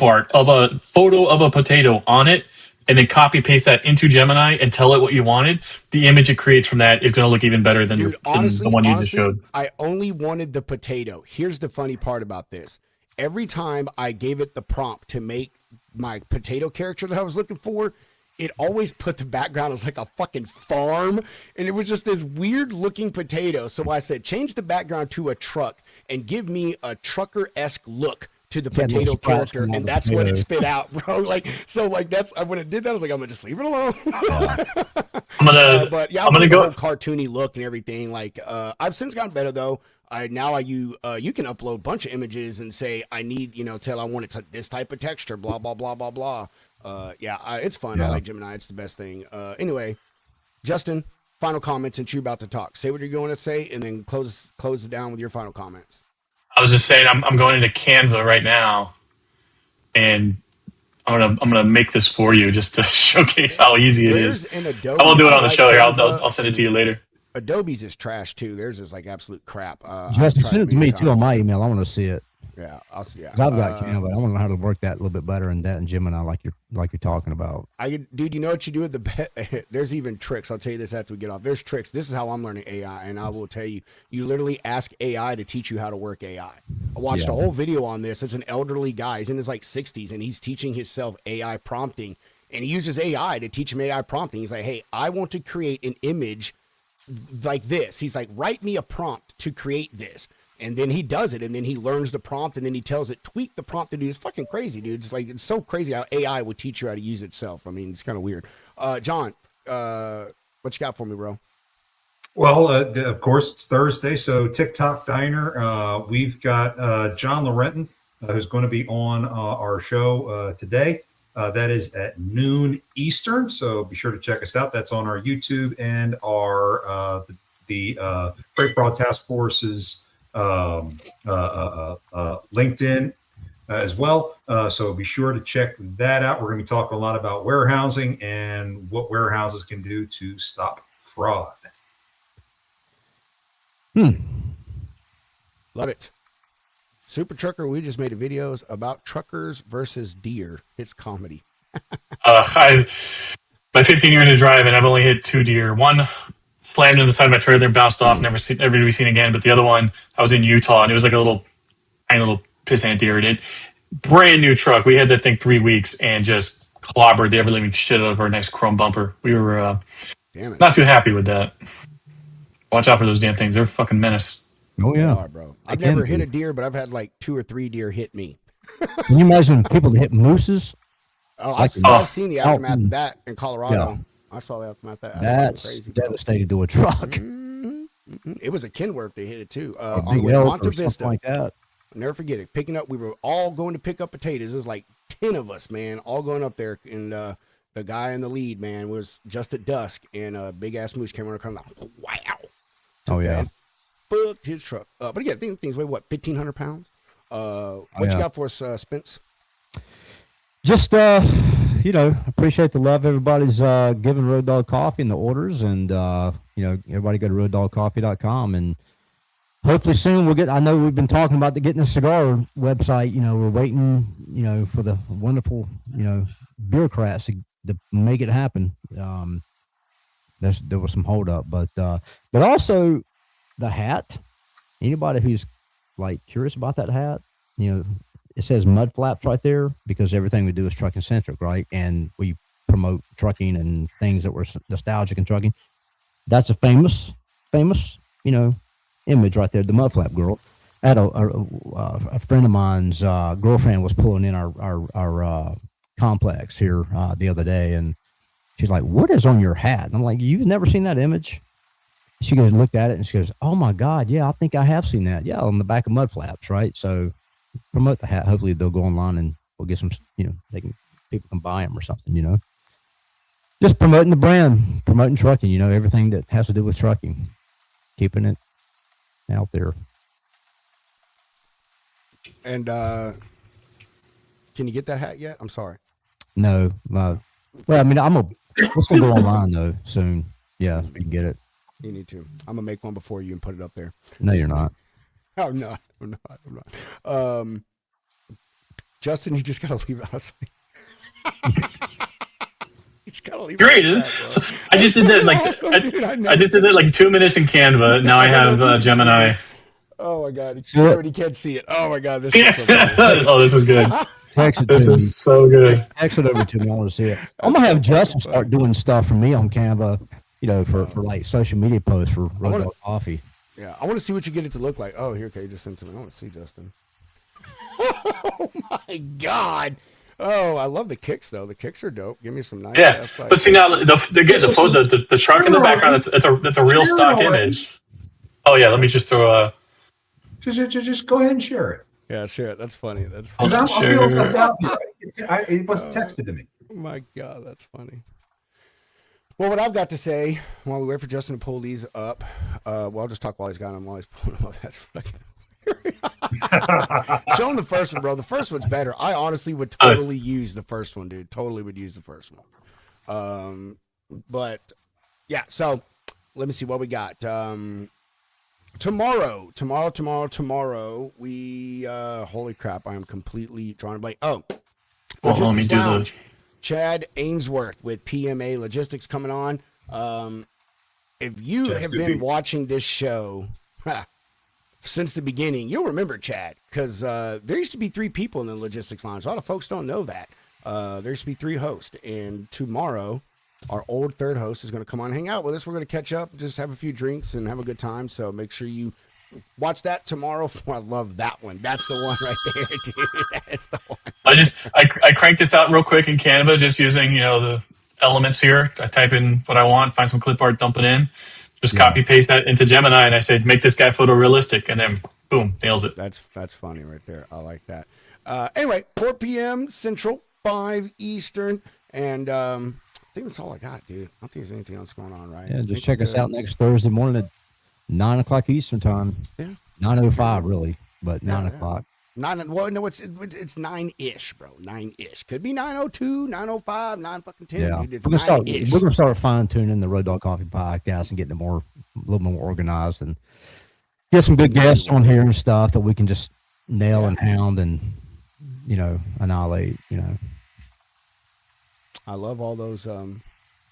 art of a photo of a potato on it, and then copy paste that into Gemini and tell it what you wanted, the image it creates from that is going to look even better than, Dude, than the one you just showed. I only wanted the potato. Here's the funny part about this. Every time I gave it the prompt to make my potato character that I was looking for, it always put the background as like a fucking farm. And it was just this weird looking potato. So I said, change the background to a truck and give me a trucker-esque look to the Yeah, potato little scratch character. on And the that's what it potato. spit out, bro. Like, so like that's, when it did that, I was like, I'm gonna just leave it alone. I'm gonna But yeah, I'm gonna the go. whole cartoony look and everything. Like, I've since gotten better though. You can upload a bunch of images and say I need, tell I want it to this type of texture, blah blah blah blah blah. It's fun. I Yeah. like Gemini. It's the best thing. Anyway, Justin, final comments since you're about to talk. Say what you're going to say, and then close it down with your final comments. I was just saying I'm going into Canva right now, and I'm gonna make this for you just to showcase how easy it is. There's an Adobe. I won't do it on the like show here. Canva. I'll send it to you later. Adobe's is trash too. Theirs is like absolute crap. I've Justin, tried send it to many me too on times. my email. I want to see it. Yeah, I'll see. Yeah, 'Cause I've got Canva. I want to know how to work that a little bit better in that and Gemini, like you're talking about. Dude, you know what you do with the there's even tricks. I'll tell you this after we get off. There's tricks. This is how I'm learning AI, and I will tell you, you literally ask AI to teach you how to work AI. I watched Yeah. a whole video on this. It's an elderly guy. He's in his like 60s, and he's teaching himself AI prompting, and he uses AI to teach him AI prompting. He's like, hey, I want to create an image like this. He's like, write me a prompt to create this. And then he does it, and then he learns the prompt, and then he tells it, tweak the prompt to do. It's fucking crazy, dude. It's so crazy how AI would teach you how to use itself. I mean, it's kind of weird. John, what you got for me, bro? Well, of course, it's Thursday, so TikTok Diner. We've got John Larenton, who's going to be on our show today. That is at noon Eastern, so be sure to check us out. That's on our YouTube and our the Freight Fraud Task Force's LinkedIn as well. So be sure to check that out. We're going to be talking a lot about warehousing and what warehouses can do to stop fraud. Love it. Super Trucker, we just made a videos about truckers versus deer. It's comedy. My 15 year into driving, I've only hit 2 deer. One slammed in the side of my trailer, bounced off, never to be seen again. But the other one, I was in Utah, and it was like a tiny little pissant deer. Brand new truck. We had that thing 3 weeks and just clobbered the ever living shit out of our next chrome bumper. We were Damn it. not too happy with that. Watch out for those damn things. They're a fucking menace. Oh They yeah. are, bro. I've can never hit be. a deer, but I've had like 2 or 3 deer hit me. Can you imagine people that hit mooses? Oh, Like I've seen the aftermath Alton. of that in Colorado. Yeah. I saw the aftermath of that. That's crazy, bro. devastating to a truck. It was a Kenworth they hit it too. A On the big way to elk Monte or something Vista. like that. I'll never forget it. Picking up, we were all going to pick up potatoes. It was like 10 of us, man, all going up there. And the guy in the lead, man, was just at dusk. And a big ass moose came around, kind of like, wow. Oh yeah. And fucked his truck. But again, things weigh what, 1,500 pounds? What you yeah. got for us, Spence? Just appreciate the love everybody's giving Road Dog Coffee and the orders, and everybody go to roaddogcoffee.com, and hopefully soon we'll get. I know we've been talking about getting a cigar website. We're waiting for the wonderful bureaucrats to make it happen. There was some hold up, but also the hat. Anybody who's like curious about that hat, it says Mud Flaps right there because everything we do is trucking centric, right? And we promote trucking and things that were nostalgic in trucking. That's a famous, image right there. The Mud Flap girl. I had a friend of mine's girlfriend was pulling in our complex here the other day, and she's like, "What is on your hat?" And I'm like, "You've never seen that image?" She goes, looked at it, and she goes, "Oh my God, yeah, I think I have seen that. Yeah, on the back of Mud Flaps, right?" So promote the hat. Hopefully they'll go online and we'll get some, people can buy them or something, Just promoting the brand, promoting trucking, everything that has to do with trucking, keeping it out there. And can you get that hat yet? I'm sorry. No, well, I mean, it's gonna go online though soon. Yeah, we can get it. You need to. I'm gonna make one before you and put it up there. No, you're not. I'm not. Justin, you just gotta leave it. I was like, totally Great. forgot that, So bro. I just did that like Awesome, dude. I just did that like 2 minutes in Canva. Now I have Gemini. Oh my god, See it? everybody can't see it. Oh my god, this is so funny. Oh, this is good. Text it This to me. is so good. Text it over to me. I want to see it. I'm gonna have Justin start doing stuff for me on Canva, you know, for like social media posts for Road wanna- Dog Coffee. Yeah, I want to see what you get it to look like. Oh, here, okay, you just sent it to me. I want to see Justin. Oh my god. Oh, I love the kicks though. The kicks are dope. Give me some nice. Yeah, ass, like- but see now they're getting the photo, the truck in the background. That's a real stock image. Oh yeah, let me just throw a. Just go ahead and share it. Yeah, sure. That's funny. That's Hold funny. on. I'm feeling Sure. left out here. He must have texted to me. Oh my god, that's funny. Well, what I've got to say while we wait for Justin to pull these up, well, I'll just talk while he's got them. While he's pulling them up, that's fucking. Show him the first one, bro. The first one's better. I honestly would totally use the first one, dude. Totally would use the first one. But yeah. So let me see what we got. Tomorrow. We holy crap! I am completely drawing a blank. Oh, Well, let me Logistics do Lounge. Chad Ainsworth with PMA Logistics coming on. If you Chad's have good been dude. watching this show since the beginning, you'll remember Chad because there used to be 3 people in the Logistics Lounge. A lot of folks don't know that. There used to be 3 hosts, and tomorrow our old third host is going to come on and hang out with us. We're going to catch up, just have a few drinks and have a good time. So make sure you watch that tomorrow. I love that one. That's the one right there, dude. That's the one. I cranked this out real quick in Canva, just using the elements here. I type in what I want, find some clip art, dump it in, just copy paste that into Gemini, and I said make this guy photorealistic, and then boom, nails it. That's funny right there. I like that. Anyway, 4 p.m. Central, 5 Eastern, and I think that's all I got, dude. I don't think there's anything else going on, right? Yeah, I just think check we're us good. out next Thursday morning at 9 o'clock Eastern time. Yeah. 9:05 really, but 9 yeah. o'clock. Well, no, it's 9-ish, bro. 9-ish. Could be 9:02, 9:05, 9 10. Yeah, Dude, it's we're 9-ish. gonna start fine tuning the Road Dog Coffee podcast and getting it a little more organized and get some good guests on here and stuff that we can just nail and hound and annihilate. I love all those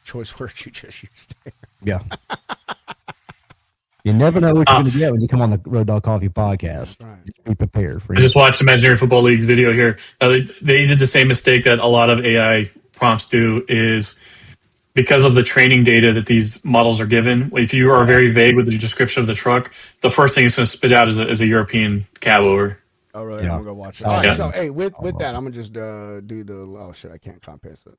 choice words you just used there. Yeah. You never know what you're going to get when you come on the Road Dog Coffee podcast. Right. Just be prepared for I it. just watched Imaginary Football League's video here. They did the same mistake that a lot of AI prompts do, is because of the training data that these models are given. If you are very vague with the description of the truck, the first thing it's going to spit out is a European cab over. Oh, really? Yeah. I'm gonna go watch it. Oh, All right. yeah. So, hey, with that, I'm gonna just do the. Oh shit, I can't copy paste it.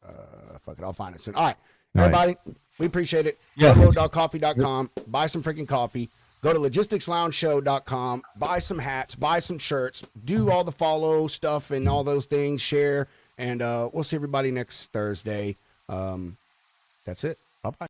Fuck it, I'll find it soon. All right, All right. everybody, we appreciate it. Yeah. Go to roaddogcoffee.com. Buy some freaking coffee. Go to logisticsloungeshow.com. Buy some hats. Buy some shirts. Do all the follow stuff and all those things. Share, and we'll see everybody next Thursday. That's it. Bye bye.